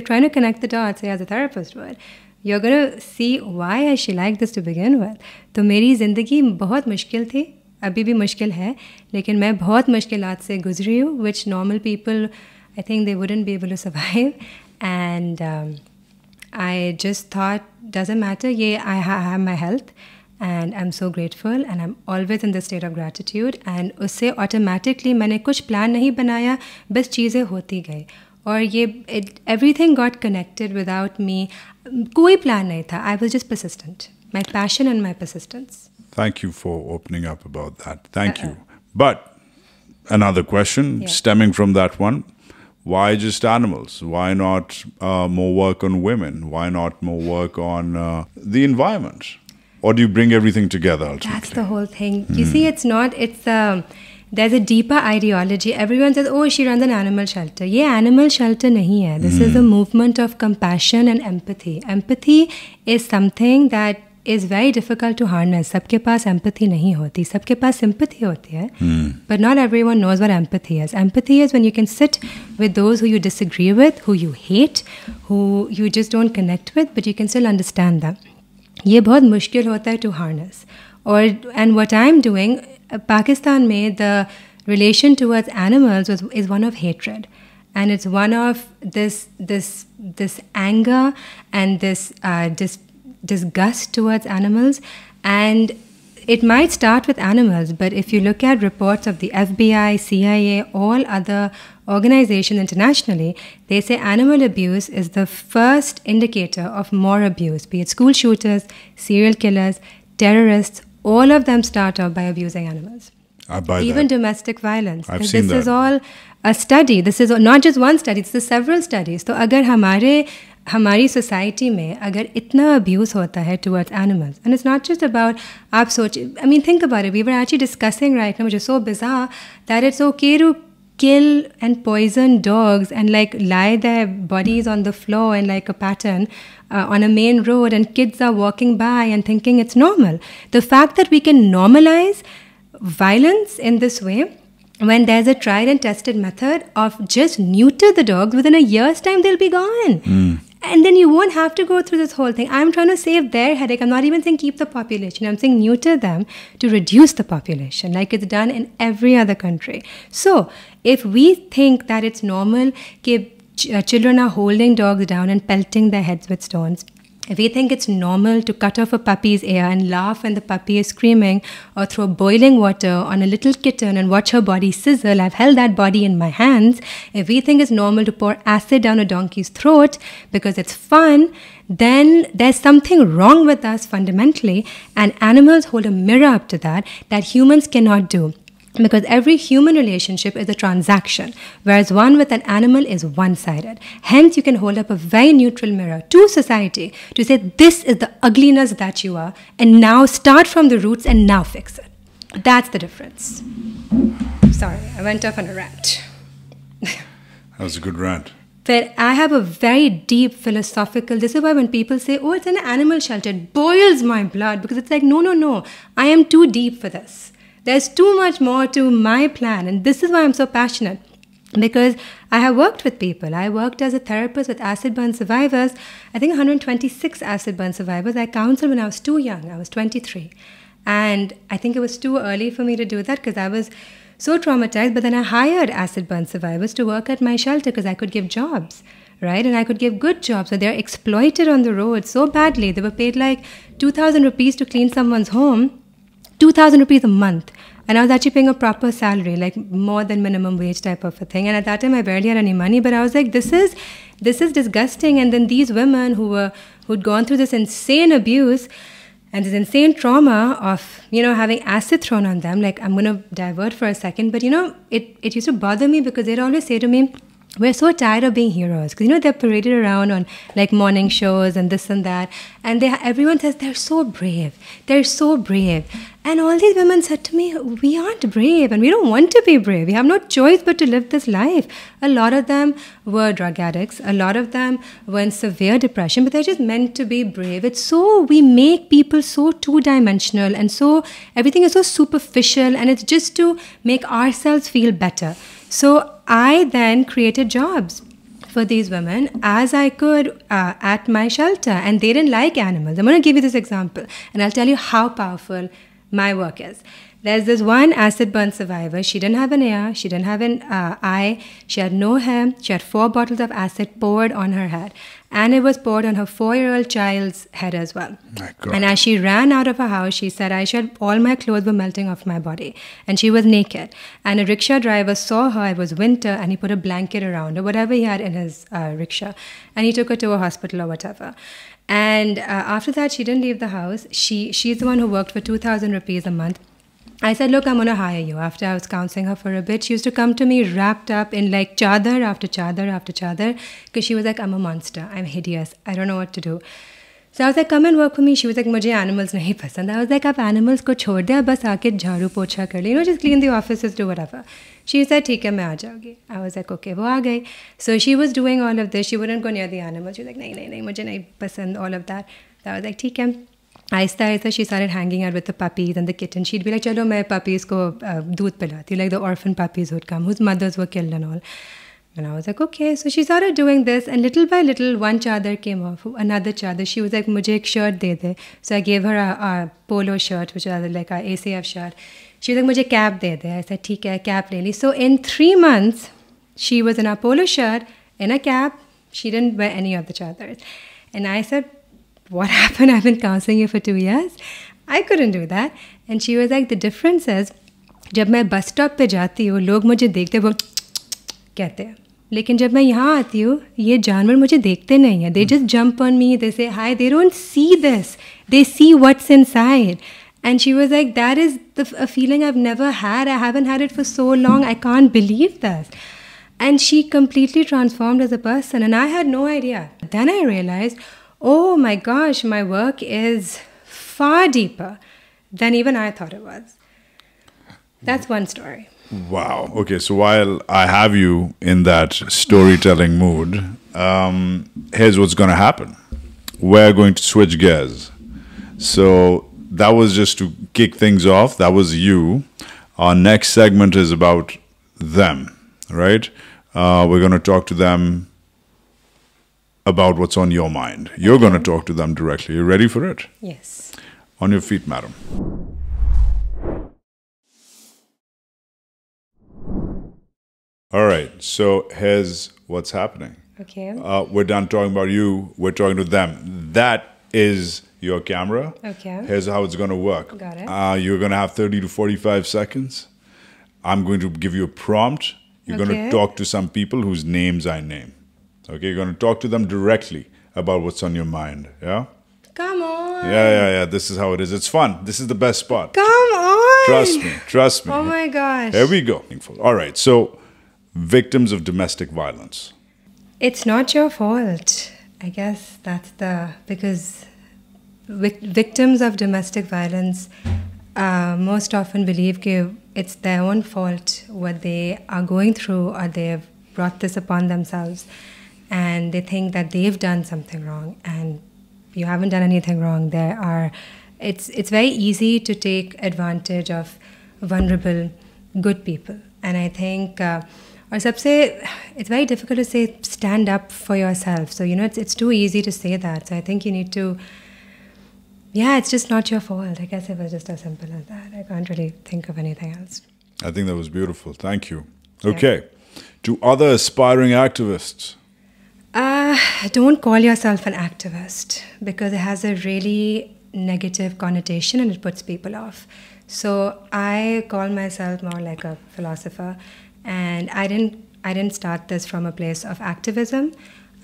trying to connect the dots, say as a therapist would, you're gonna see why she liked this to begin with. तो मेरी ज़िंदगी बहुत मुश्किल थी. अभी भी मुश्किल है, लेकिन मैं बहुत मुश्किलात से गुजरी हूँ, which normal people, I think they wouldn't be able to survive. And I just thought doesn't matter. Yeah, I have my health, and I'm so grateful, and I'm always in this state of gratitude. And उससे automatically मैंने कुछ plan नहीं बनाया, बस चीज़ें होती गई. और ये everything got connected without me. कोई plan नहीं था. I was just persistent. My passion and my persistence. Thank you for opening up about that. Thank you. But another question stemming from that one. Why just animals? Why not more work on women? Why not more work on the environment? Or do you bring everything together ultimately? That's the whole thing. You see, there's a deeper ideology. Everyone says, oh, she runs an animal shelter. Yeah, animal shelter nahi hai. This is a movement of compassion and empathy. Empathy is something that is very difficult to harness. Sabke paas empathy nahi hoti. Sabke paas sympathy hoti hai. But not everyone knows what empathy is. Empathy is when you can sit with those who you disagree with, who you hate, who you just don't connect with, but you can still understand them. ये बहुत मुश्किल होता है to harness. And what I'm doing, Pakistan में the relation towards animals is one of hatred, and it's one of this anger and this disgust towards animals. And it might start with animals, but if you look at reports of the FBI, CIA, all other organizations internationally, they say animal abuse is the first indicator of more abuse, be it school shooters, serial killers, terrorists. All of them start off by abusing animals. I buy Even that. domestic violence. I've seen This is that. all a study. This is not just one study, it's the several studies. So अगर हमारी society में अगर इतना abuse होता है towards animals, and it's not just about आप सोच, I mean, think about it. We were actually discussing right now, which is so bizarre, that it's okay to kill and poison dogs and like lie their bodies on the floor in like a pattern on a main road, and kids are walking by and thinking it's normal. The fact that we can normalize violence in this way, when there's a tried and tested method of just neuter the dogs, within a year's time they'll be gone. And then you won't have to go through this whole thing. I'm trying to save their headache. I'm not even saying keep the population. I'm saying neuter them to reduce the population, like it's done in every other country. So if we think that it's normal that children are holding dogs down and pelting their heads with stones, if we think it's normal to cut off a puppy's ear and laugh when the puppy is screaming, or throw boiling water on a little kitten and watch her body sizzle, I've held that body in my hands. If we think it's normal to pour acid down a donkey's throat because it's fun, then there's something wrong with us fundamentally, and animals hold a mirror up to that humans cannot do. Because every human relationship is a transaction, whereas one with an animal is one-sided. Hence, you can hold up a very neutral mirror to society to say, this is the ugliness that you are, and now start from the roots and now fix it. That's the difference. Sorry, I went off on a rant. That was a good rant. But I have a very deep philosophical, this is why when people say, oh, it's an animal shelter, it boils my blood, because it's like, no, I am too deep for this. There's too much more to my plan, and this is why I'm so passionate, because I have worked with people. I worked as a therapist with acid burn survivors, I think 126 acid burn survivors. I counseled when I was too young. I was 23. And I think it was too early for me to do that because I was so traumatized. But then I hired acid burn survivors to work at my shelter because I could give jobs, right? And I could give good jobs. So they're exploited on the road so badly. They were paid like 2,000 rupees to clean someone's home, 2,000 rupees a month. And I was actually paying a proper salary, like more than minimum wage type of a thing. And at that time, I barely had any money. But I was like, this is disgusting. And then these women who'd gone through this insane abuse and this insane trauma of, having acid thrown on them. Like, I'm going to divert for a second. But, it used to bother me because they'd always say to me, we're so tired of being heroes. Because, they're paraded around on, like, morning shows and this and that. And everyone says, they're so brave. They're so brave. And all these women said to me, we aren't brave and we don't want to be brave. We have no choice but to live this life. A lot of them were drug addicts. A lot of them were in severe depression, but they're just meant to be brave. We make people so two-dimensional, and so everything is so superficial, and it's just to make ourselves feel better. So I then created jobs for these women as I could at my shelter, and they didn't like animals. I'm going to give you this example, and I'll tell you how powerful my work is. There's this one acid burn survivor. She didn't have an ear. She didn't have an eye. She had no hair. She had 4 bottles of acid poured on her head. And it was poured on her 4-year-old child's head as well. My God. And as she ran out of her house, she said, all my clothes were melting off my body. And she was naked. And a rickshaw driver saw her. It was winter. And he put a blanket around her, whatever he had in his rickshaw. And he took her to a hospital or whatever. And after that, she didn't leave the house. She's the one who worked for 2,000 rupees a month. I said, look, I'm going to hire you. After I was counseling her for a bit, she used to come to me wrapped up in like chadar after chadar after chadar, because she was like, I'm a monster. I'm hideous. I don't know what to do. So I was like, come and work for me. She was like, mujhe animals nahi pasand. I was like, aap animals ko chhod de, bas aake jharu pocha kar le. You know, just clean the offices, do whatever. She said, theek hai, main aa jaungi. I was like, okay, wo aa gayi. So she was doing all of this. She wouldn't go near the animals. She was like, nahi, mujhe nahi pasand, all of that. So I was like, theek hai. Aista, she started hanging out with the puppies and the kittens. She'd be like, chalo, main puppies ko doodh pilati. Like the orphan puppies would come, whose mothers were killed and all. And I was like, okay. So she started doing this. And little by little, one chadar came off, another chadar. She was like, mujhe ek shirt de de. So I gave her a polo shirt, which was like a ACF shirt. She was like, mujhe cap de de. I said, theek hai, cap le li. So in 3 months, she was in a polo shirt, in a cap. She didn't wear any of the chadars. And I said, what happened? I've been counseling you for 2 years. I couldn't do that. And she was like, the difference is, जब मैं bus stop पे जाती हूँ, लोग मुझे देखते वो कहते हैं. लेकिन जब मैं यहाँ आती हूँ, ये जानवर मुझे देखते नहीं हैं. They just jump on me. They say hi. They don't see this. They see what's inside. And she was like, that is a feeling I've never had. I haven't had it for so long. I can't believe this. And she completely transformed as a person. And I had no idea. Then I realized, oh my gosh, my work is far deeper than even I thought it was. That's one story. Wow. Okay, so while I have you in that storytelling mood, here's what's going to happen. We're going to switch gears. So that was just to kick things off. That was you. Our next segment is about them, right? We're going to talk to them about what's on your mind. You're going to talk to them directly. You ready for it? Yes. On your feet, madam. All right. So here's what's happening. Okay. We're done talking about you. We're talking to them. That is your camera. Okay. Here's how it's going to work. Got it. You're going to have 30 to 45 seconds. I'm going to give you a prompt. You're going to talk to some people whose names I name. Okay, you're going to talk to them directly about what's on your mind. Yeah? Come on. Yeah. This is how it is. It's fun. This is the best spot. Come on. Trust me. Oh my gosh. Here we go. All right, so victims of domestic violence. It's not your fault. I guess that's because victims of domestic violence most often believe that it's their own fault what they are going through, or they have brought this upon themselves. And they think that they've done something wrong, and you haven't done anything wrong. It's very easy to take advantage of vulnerable, good people. And I think, it's very difficult to say stand up for yourself. So, it's too easy to say that. So I think you need to, it's just not your fault. I guess it was just as simple as that. I can't really think of anything else. I think that was beautiful. Thank you. Okay. To other aspiring activists. Don't call yourself an activist, because it has a really negative connotation and it puts people off. So I call myself more like a philosopher, and I didn't start this from a place of activism.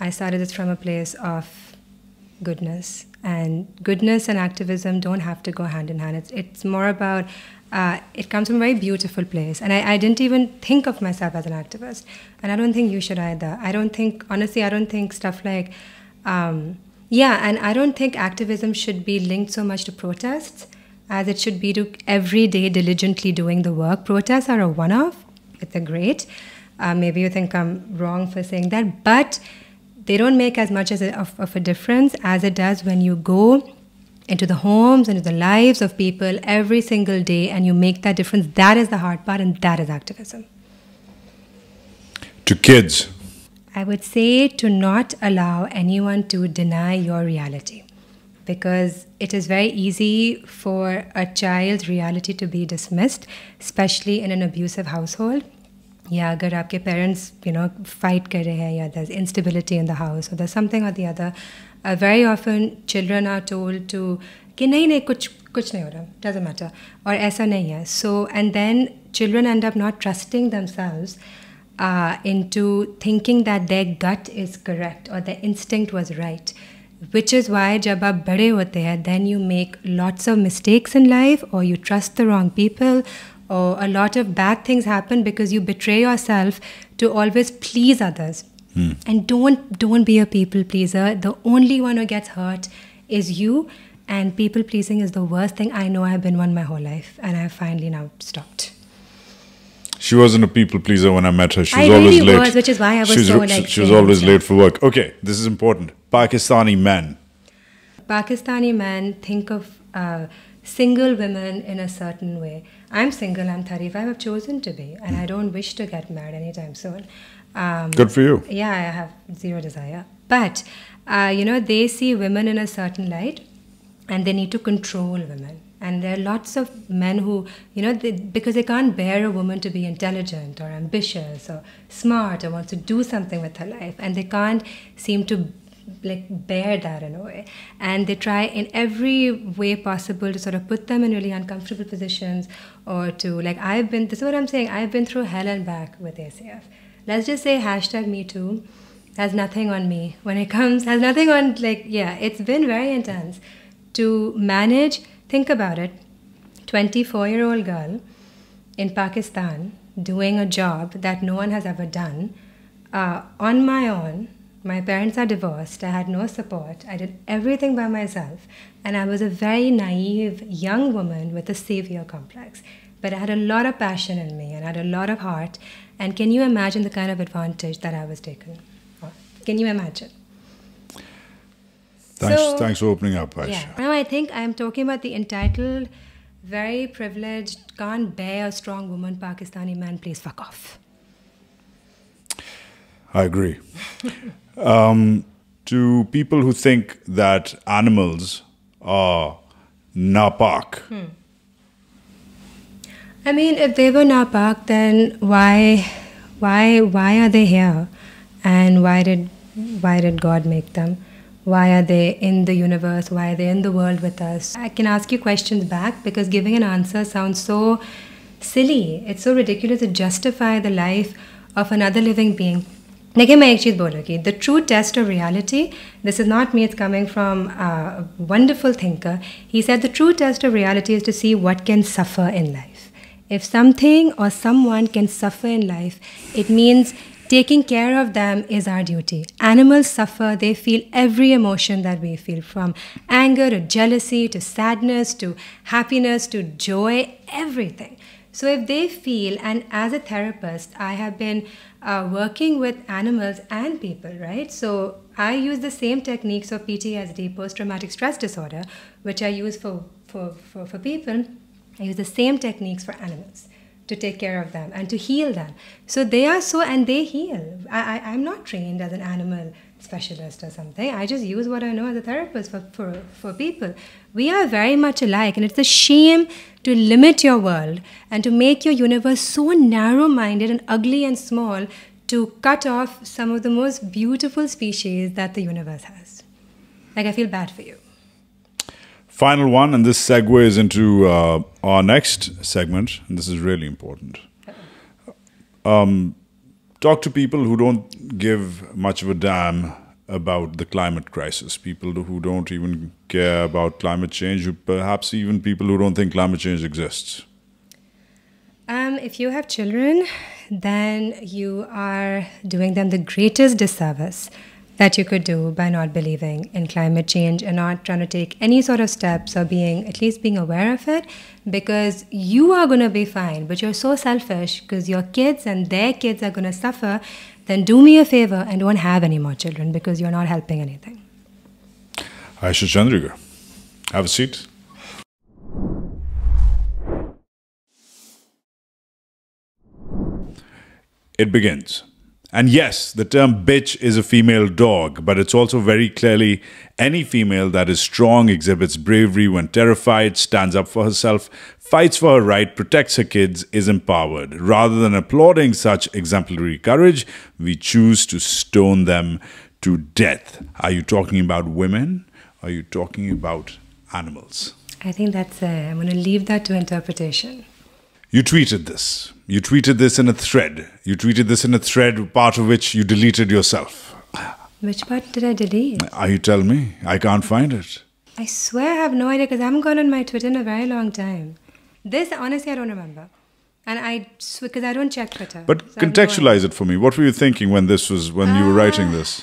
I started this from a place of goodness, and goodness and activism don't have to go hand in hand. It's more about it comes from a very beautiful place. And I didn't even think of myself as an activist. And I don't think you should either. Honestly, I don't think stuff like, and I don't think activism should be linked so much to protests as it should be to every day diligently doing the work. Protests are a one-off. It's a great. Maybe you think I'm wrong for saying that, but they don't make as much of a difference as it does when you go into the homes, into the lives of people every single day, and you make that difference. That is the hard part, and that is activism. To kids. I would say to not allow anyone to deny your reality. because it is very easy for a child's reality to be dismissed, especially in an abusive household. Yeah, agar aapke parents, fight kar rahe hain, ya there's instability in the house, or there's something or the other. Very often, children are told to, कि नहीं कुछ नहीं हो रहा, doesn't matter, और ऐसा नहीं है. So, and then children end up not trusting themselves into thinking that their gut is correct or their instinct was right. Which is why जब आप बड़े होते हैं, then you make lots of mistakes in life, or you trust the wrong people, or a lot of bad things happen because you betray yourself to always please others. And don't be a people pleaser. The only one who gets hurt is you, and people pleasing is the worst thing. I know I've been one my whole life, and I've finally now stopped. She wasn't a people pleaser when I met her. She was I always really late. was, which is why I was so like. She was always late for work. Okay, this is important. Pakistani men. Pakistani men think of single women in a certain way. I'm single. I'm 35. I've chosen to be, and I don't wish to get married anytime soon. Good for you. Yeah, I have zero desire. But, they see women in a certain light, and they need to control women. And there are lots of men who, because they can't bear a woman to be intelligent or ambitious or smart or wants to do something with her life. And they can't seem to bear that in a way. And they try in every way possible to sort of put them in really uncomfortable positions, or to, this is what I'm saying, I've been through hell and back with ACF. Let's just say #MeToo has nothing on me when it comes, has nothing on, it's been very intense to manage. Think about it, 24-year-old girl in Pakistan doing a job that no one has ever done, on my own. My parents are divorced, I had no support, I did everything by myself, and I was a very naive young woman with a savior complex. But I had a lot of passion in me, and I had a lot of heart, and can you imagine the kind of advantage that I was taken? Can you imagine? Thanks for opening up, Aisha. Yeah. Now I think I'm talking about the entitled, very privileged, can't bear a strong woman Pakistani man. Please fuck off. I agree. To people who think that animals are napak. I mean, if they were napak, then why are they here? And why did God make them? Why are they in the universe? Why are they in the world with us? I can ask you questions back, because giving an answer sounds so silly. It's so ridiculous to justify the life of another living being. The true test of reality, this is not me, it's coming from a wonderful thinker. He said the true test of reality is to see what can suffer in life. If something or someone can suffer in life, it means taking care of them is our duty. Animals suffer, they feel every emotion that we feel, from anger to jealousy to sadness to happiness to joy, everything. So if they feel, and as a therapist, I have been working with animals and people, right? So I use the same techniques of PTSD, post-traumatic stress disorder, which I use for people. I use the same techniques for animals to take care of them and to heal them. So they are and they heal. I'm not trained as an animal specialist or something. I just use what I know as a therapist for people. We are very much alike, and it's a shame to limit your world and to make your universe so narrow-minded and ugly and small, to cut off some of the most beautiful species that the universe has. I feel bad for you. Final one, and this segues into our next segment, and this is really important. Talk to people who don't give much of a damn about the climate crisis, people who don't even care about climate change, who perhaps even people who don't think climate change exists. If you have children, then you are doing them the greatest disservice that you could do by not believing in climate change and not trying to take any sort of steps, or at least being aware of it, because you are going to be fine, but you're so selfish because your kids and their kids are going to suffer. Then do me a favor and don't have any more children, because you're not helping anything. Aisha Chandriga, have a seat. It begins. And yes, the term bitch is a female dog, but it's also very clearly any female that is strong, exhibits bravery when terrified, stands up for herself, fights for her right, protects her kids, is empowered. Rather than applauding such exemplary courage, we choose to stone them to death. Are you talking about women? Are you talking about animals? I think that's I'm going to leave that to interpretation. You tweeted this. You tweeted this in a thread. You tweeted this in a thread, part of which you deleted yourself. Which part did I delete? You tell me. I can't find it. I swear I have no idea because I haven't gone on my Twitter in a very long time. This, honestly, I don't remember. And because I don't check Twitter. But so contextualize it for me. What were you thinking when you were writing this?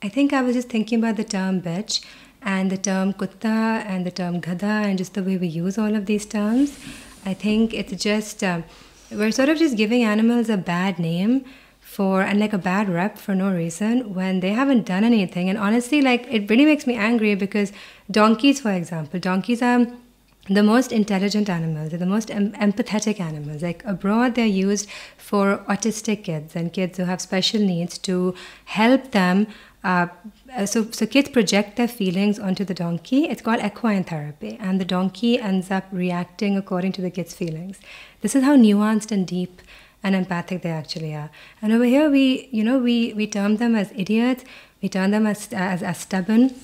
I think I was just thinking about the term bitch and the term kutta and the term gada and just the way we use all of these terms. I think it's just, we're sort of just giving animals a bad name and like a bad rep for no reason when they haven't done anything. And honestly, like, it really makes me angry because donkeys, for example, donkeys are the most intelligent animals, they're the most empathetic animals. Like abroad, they're used for autistic kids and kids who have special needs to help them. So kids project their feelings onto the donkey. It's called equine therapy, and the donkey ends up reacting according to the kid's feelings. This is how nuanced and deep and empathic they actually are. And over here, we term them as idiots. We term them as stubborn.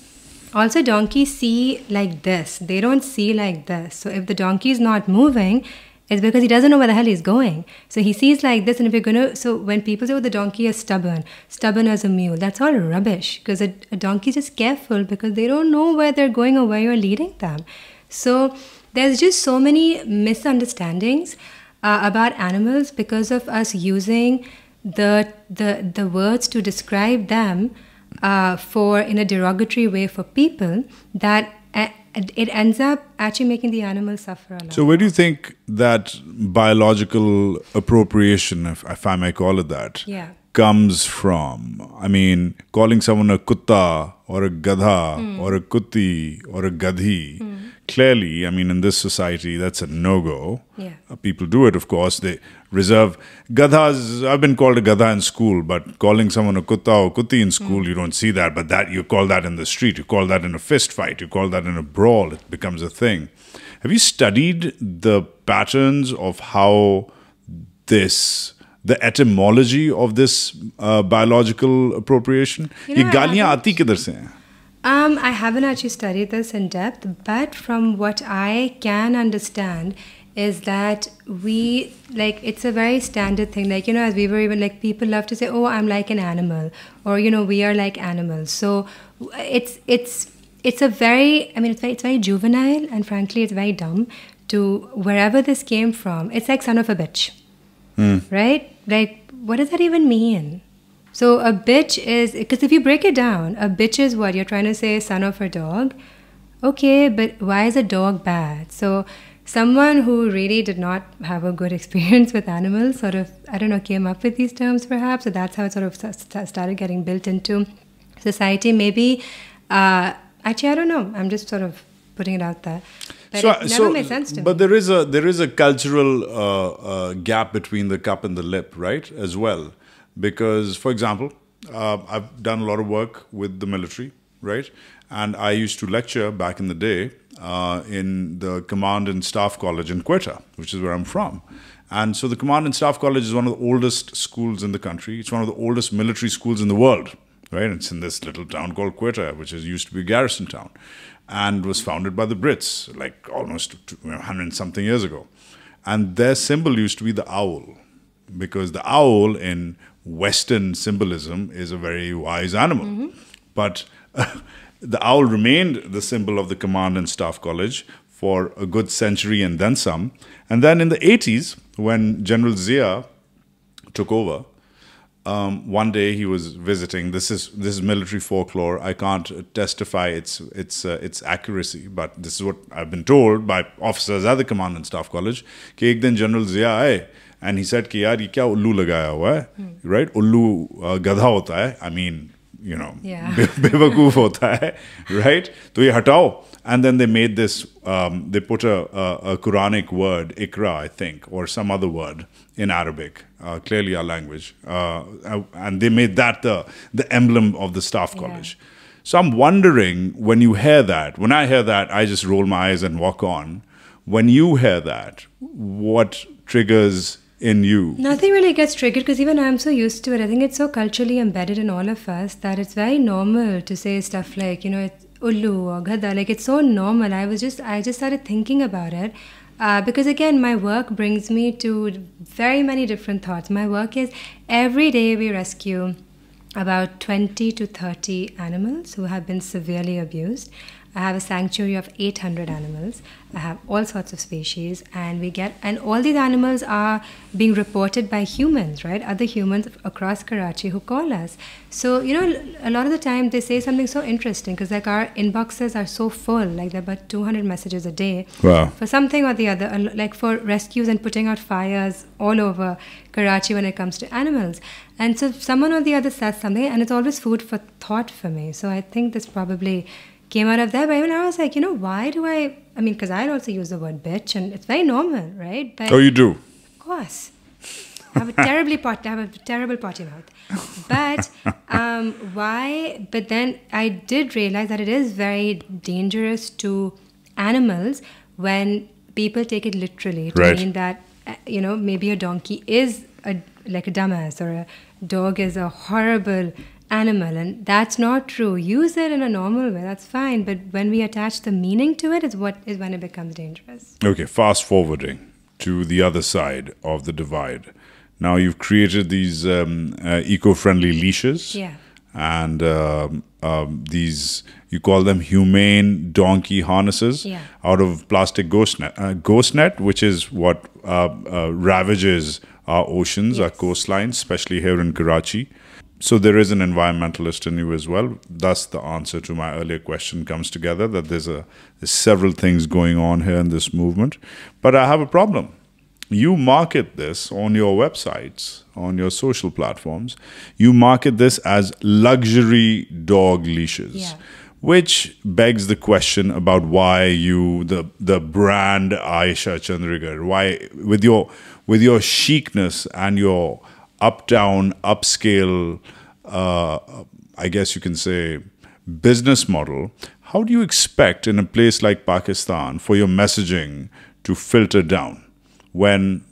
Also, donkeys see like this. They don't see like this. So if the donkey is not moving, it's because he doesn't know where the hell he's going. So he sees like this, and if you're gonna, so when people say, oh, the donkey is stubborn as a mule, that's all rubbish, because a donkey is just careful because they don't know where they're going or where you're leading them. So there's just so many misunderstandings about animals because of us using the words to describe them in a derogatory way for people that it ends up actually making the animal suffer a lot. So where do you think that biological appropriation, if I may call it that, comes from? I mean, calling someone a kutta or a gadha or a kutti or a gadhi, clearly, I mean, in this society, that's a no-go. Yeah. People do it, of course. They reserve gadhas. I've been called a gadha in school, but calling someone a kutta or kutti in school, you don't see that. But that you call that in the street. You call that in a fist fight. You call that in a brawl. It becomes a thing. Have you studied the patterns of how the etymology of this biological appropriation? You know, ये गालियाँ आती किधर से हैं? I haven't actually studied this in depth, but from what I can understand is that it's a very standard thing. Like, as we were even, like, people love to say, oh, I'm like an animal, or, we are like animals. So it's a very, it's very juvenile, and frankly, it's very dumb to wherever this came from. It's like son of a bitch, right? Like, what does that even mean? So a bitch is, because if you break it down, a bitch is what? You're trying to say son of a dog? Okay, but why is a dog bad? So someone who really did not have a good experience with animals sort of, I don't know, came up with these terms perhaps. So that's how it sort of started getting built into society. Maybe, actually, I don't know. I'm just sort of putting it out there. But it never made sense to me. But there is a cultural gap between the cup and the lip, right, as well. Because, for example, I've done a lot of work with the military, right? And I used to lecture back in the day in the Command and Staff College in Quetta, which is where I'm from. And so the Command and Staff College is one of the oldest schools in the country. It's one of the oldest military schools in the world, right? It's in this little town called Quetta, which used to be a garrison town, and was founded by the Brits, like almost 100-something years ago. And their symbol used to be the owl, because the owl in Western symbolism is a very wise animal. But the owl remained the symbol of the Command and Staff College for a good century and then some. And then in the 80s, when General Zia took over, one day he was visiting. This is military folklore. I can't testify its accuracy, but this is what I've been told by officers at the Command and Staff College. कि एक दिन General Zia आए, and he said कि यार ये क्या उल्लू लगाया हुआ है, right? उल्लू गधा होता है. I mean, बेवकूफ होता है, right? तो ये हटाओ. And then they made this, they put a Quranic word, ikra, I think, or some other word in Arabic, clearly our language. And they made that the emblem of the staff college. So I'm wondering, when you hear that, when I hear that, I just roll my eyes and walk on. When you hear that, what triggers in you? Nothing really gets triggered because even I'm so used to it. I think it's so culturally embedded in all of us that it's very normal to say stuff like, it's ullu or ghada. Like, it's so normal. I just started thinking about it because, again, my work brings me to very many different thoughts. My work is every day we rescue about 20 to 30 animals who have been severely abused. I have a sanctuary of 800 animals. I have all sorts of species, and all these animals are being reported by humans, right? Other humans across Karachi who call us. So, a lot of the time they say something so interesting because like our inboxes are so full, like there are about 200 messages a day. Wow. For something or the other, like for rescues and putting out fires all over Karachi when it comes to animals. And so someone or the other says something, and it's always food for thought for me. So I think this probably came out of there. But even I was like, why do I mean, because I also use the word bitch, and it's very normal, right? But oh, you do? Of course. I have a terrible potty mouth. But why? But then I did realize that it is very dangerous to animals when people take it literally. To mean that, maybe a donkey is like a dumbass, or a dog is a horrible animal, and that's not true. Use it in a normal way, that's fine, but when we attach the meaning to it is when it becomes dangerous. Okay, fast forwarding to the other side of the divide. Now you've created these eco-friendly leashes, and these, you call them humane donkey harnesses, out of plastic ghost net, which is what ravages our oceans, our coastlines, especially here in Karachi. So there is an environmentalist in you as well. Thus, the answer to my earlier question comes together, that there's several things going on here in this movement. But I have a problem. You market this on your websites, on your social platforms. You market this as luxury dog leashes, which begs the question about why you, the brand Aisha Chandrigar, why with your chicness and your uptown, upscale, I guess you can say, business model, how do you expect in a place like Pakistan for your messaging to filter down when,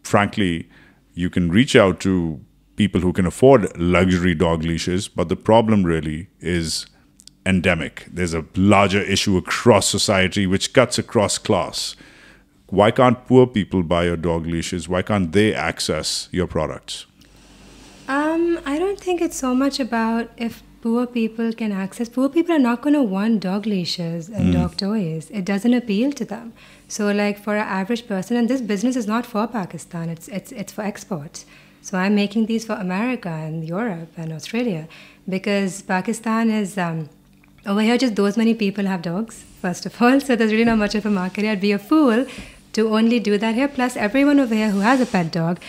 frankly, you can reach out to people who can afford luxury dog leashes, but the problem really is endemic. There's a larger issue across society which cuts across class. Why can't poor people buy your dog leashes? Why can't they access your products? I don't think it's so much about if poor people can access. Poor people are not going to want dog leashes and dog toys. It doesn't appeal to them. So, like, for an average person, and this business is not for Pakistan, it's for exports. So I'm making these for America and Europe and Australia, because Pakistan is over here, just those many people have dogs, first of all. So there's really not much of a market. I'd be a fool to only do that here. Plus, everyone over here who has a pet dog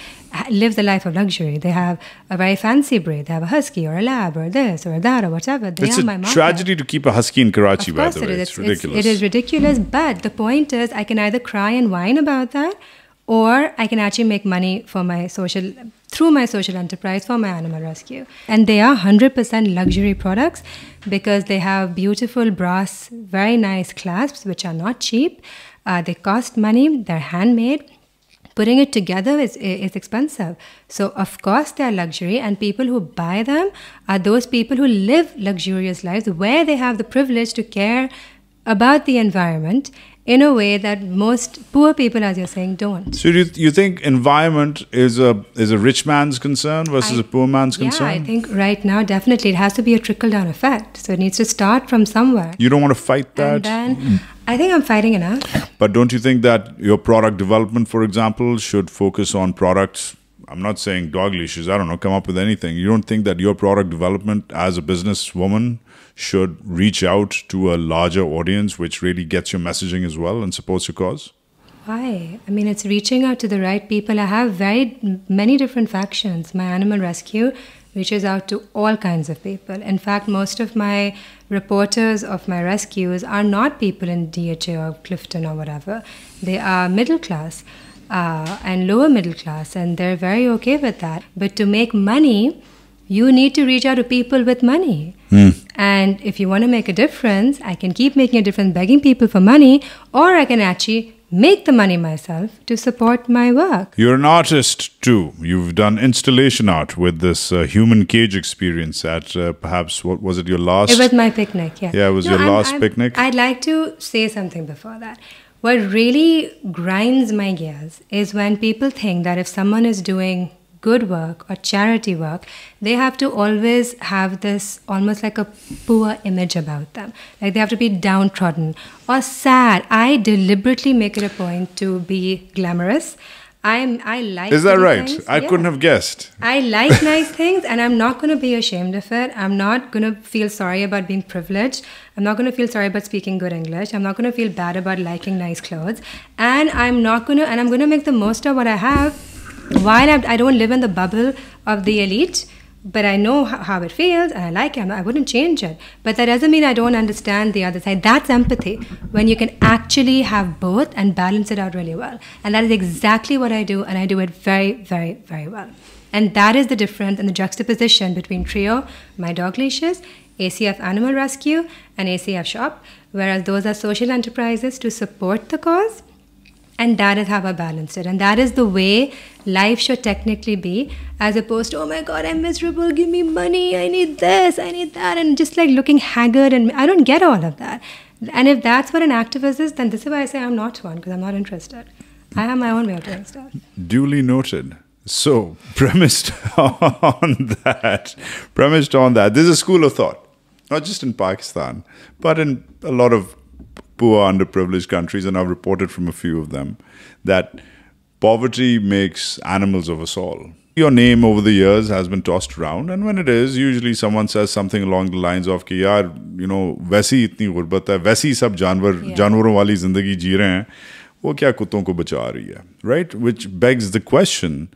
lives a life of luxury. They have a very fancy breed. They have a husky or a lab or this or that or whatever. It's a tragedy to keep a husky in Karachi, by the way. It's ridiculous. It is ridiculous. But the point is, I can either cry and whine about that, or I can actually make money for through my social enterprise for my animal rescue. And they are 100% luxury products because they have beautiful brass, very nice clasps, which are not cheap. They cost money. They're handmade. Putting it together is expensive. So, of course, they're luxury, and people who buy them are those people who live luxurious lives where they have the privilege to care about the environment in a way that most poor people, as you're saying, don't. So you think environment is a rich man's concern versus a poor man's concern? Yeah, I think right now, definitely, it has to be a trickle-down effect. So it needs to start from somewhere. You don't want to fight that? And then, I think I'm fighting enough. But don't you think that your product development, for example, should focus on products? I'm not saying dog leashes, I don't know, come up with anything. You don't think that your product development as a businesswoman should reach out to a larger audience, which really gets your messaging as well and supports your cause? Why? I mean, it's reaching out to the right people. I have very many different factions. My animal rescue reaches out to all kinds of people. In fact, most of my reporters of my rescues are not people in DHA or Clifton or whatever. They are middle class and lower middle class, and they're very okay with that. But to make money, you need to reach out to people with money. And if you want to make a difference, I can keep making a difference begging people for money, or I can actually make the money myself to support my work. You're an artist too. You've done installation art with this human cage experience at perhaps, what was it, your last? It was my picnic, yeah. Yeah, it was your last picnic. I'd like to say something before that. What really grinds my gears is when people think that if someone is doing good work or charity work, they have to always have this almost like a poor image about them. Like they have to be downtrodden or sad. I deliberately make it a point to be glamorous. I like. Is that right? Things. I couldn't have guessed. I like nice things, and I'm not going to be ashamed of it. I'm not going to feel sorry about being privileged. I'm not going to feel sorry about speaking good English. I'm not going to feel bad about liking nice clothes. And I'm going to make the most of what I have. While I don't live in the bubble of the elite, but I know how it feels and I like it. I wouldn't change it. But that doesn't mean I don't understand the other side. That's empathy, when you can actually have both and balance it out really well. And that is exactly what I do, and I do it very, very, very well. And that is the difference and the juxtaposition between TRIO, my dog leashes, ACF Animal Rescue, and ACF Shop, whereas those are social enterprises to support the cause. And that is how I balanced it. And that is the way life should technically be, as opposed to, oh my God, I'm miserable, give me money, I need this, I need that, and just like looking haggard. And I don't get all of that. And if that's what an activist is, then this is why I say I'm not one, because I'm not interested. I have my own way of doing stuff. Duly noted. So, premised on that, there's a school of thought, not just in Pakistan, but in a lot of poor, underprivileged countries, and I've reported from a few of them, that poverty makes animals of us all. Your name over the years has been tossed around, and when it is, usually someone says something along the lines of कि यार, you know, वैसी इतनी गुर्बत है, वैसी सब जानवरों वाली जिंदगी जी रहे हैं, वो क्या कुत्तों को बचा रही है, right? Which begs the question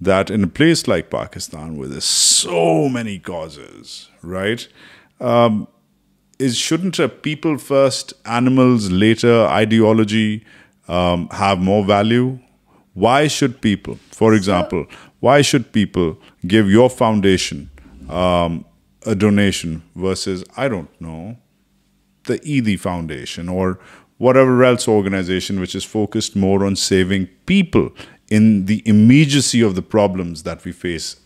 that in a place like Pakistan, where there's so many causes, right? Shouldn't a people first, animals later ideology have more value? Why should people, for example, why should people give your foundation a donation versus, I don't know, the Eidi Foundation or whatever else organization which is focused more on saving people in the immediacy of the problems that we face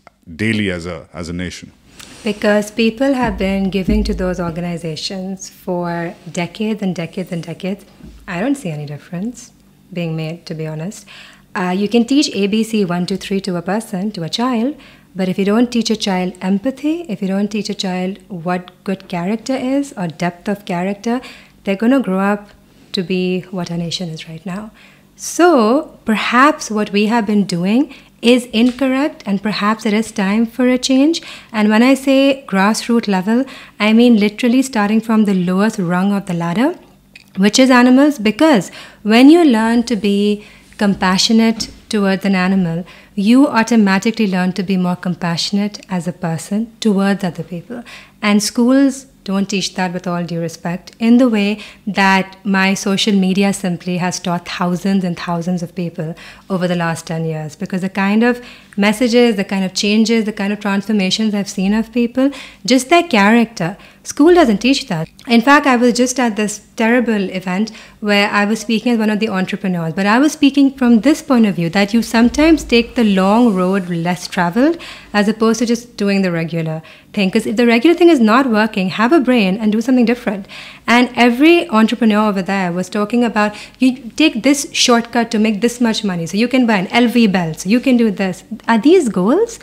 daily as a nation? Because people have been giving to those organizations for decades and decades and decades. I don't see any difference being made, to be honest. You can teach ABC 1, 2, 3 to a person, to a child, but if you don't teach a child empathy, if you don't teach a child what good character is or depth of character, they're going to grow up to be what our nation is right now. So perhaps what we have been doing is incorrect, and perhaps it is time for a change. And when I say grassroots level, I mean literally starting from the lowest rung of the ladder, which is animals, because when you learn to be compassionate towards an animal, you automatically learn to be more compassionate as a person towards other people. And schools don't teach that, with all due respect, in the way that my social media simply has taught thousands and thousands of people over the last 10 years. Because the kind of messages, the kind of changes, the kind of transformations I've seen of people, just their character, school doesn't teach that. In fact, I was just at this terrible event where I was speaking as one of the entrepreneurs, but I was speaking from this point of view, that you sometimes take the long road less traveled as opposed to just doing the regular thing. Because if the regular thing is not working, have a brain and do something different. And every entrepreneur over there was talking about, you take this shortcut to make this much money, so you can buy an LV belt, so you can do this. Are these goals?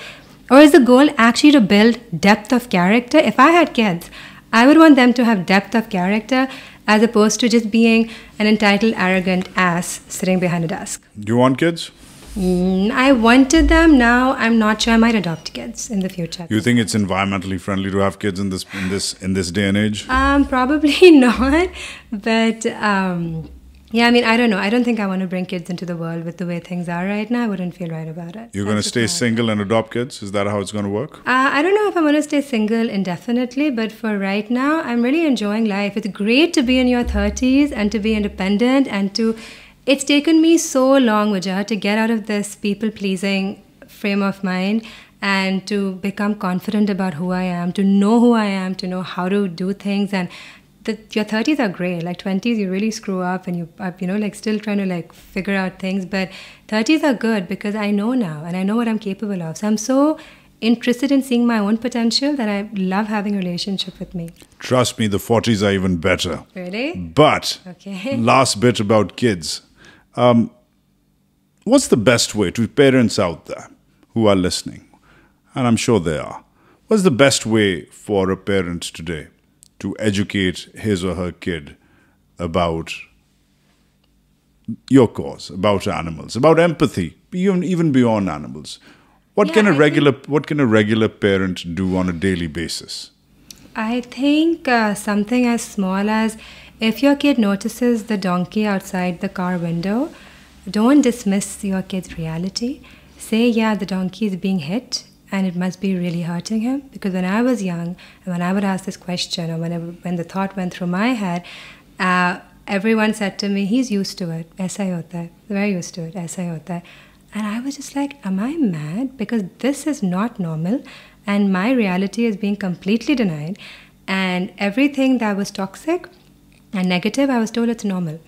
Or is the goal actually to build depth of character? If I had kids, I would want them to have depth of character as opposed to just being an entitled, arrogant ass sitting behind a desk. Do you want kids? I wanted them. Now I'm not sure. I might adopt kids in the future. You think it's environmentally friendly to have kids in this day and age? Probably not. But Yeah, I mean, I don't know. I don't think I want to bring kids into the world with the way things are right now. I wouldn't feel right about it. You're going to stay single and adopt kids? Is that how it's going to work? I don't know if I'm going to stay single indefinitely, but for right now, I'm really enjoying life. It's great to be in your 30s and to be independent and to... It's taken me so long, Wajahat, to get out of this people-pleasing frame of mind and to become confident about who I am, to know who I am, to know how to do things. And your 30s are great. Like 20s, you really screw up and you know, like still trying to like figure out things. But 30s are good because I know now and I know what I'm capable of. So I'm so interested in seeing my own potential that I love having a relationship with me. Trust me, the 40s are even better. Really? But, last bit about kids. What's the best way to parents out there who are listening? And I'm sure they are. What's the best way for a parent today to educate his or her kid about your cause, about animals, about empathy, even beyond animals? What can a regular parent do on a daily basis? I think something as small as if your kid notices the donkey outside the car window, don't dismiss your kid's reality. Say, yeah, the donkey is being hit and it must be really hurting him. Because when I was young and when I would ask this question or when the thought went through my head, everyone said to me, he's used to it. Aisa hi hota hai. Very used to it. Aisa hi hota hai. And I was just like, am I mad? Because this is not normal and my reality is being completely denied. And everything that was toxic and negative, I was told it's normal.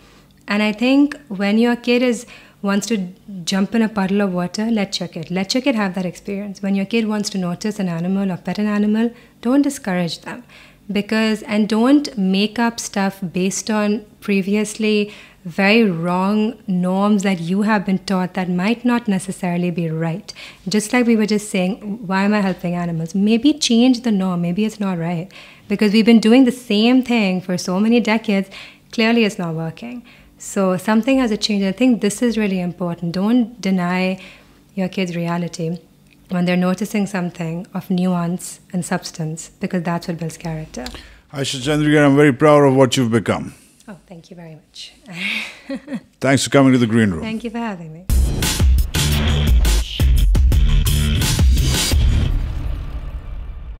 And I think when your kid wants to jump in a puddle of water, let your kid have that experience. When your kid wants to notice an animal or pet an animal, don't discourage them. And don't make up stuff based on previously very wrong norms that you have been taught that might not necessarily be right. Just like we were just saying, why am I helping animals? Maybe change the norm. Maybe it's not right. Because we've been doing the same thing for so many decades. Clearly it's not working. So something has to change. I think this is really important. Don't deny your kids' reality when they're noticing something of nuance and substance, because that's what builds character. Aisha Chandrigar, I'm very proud of what you've become. Oh, thank you very much. Thanks for coming to the Green Room. Thank you for having me.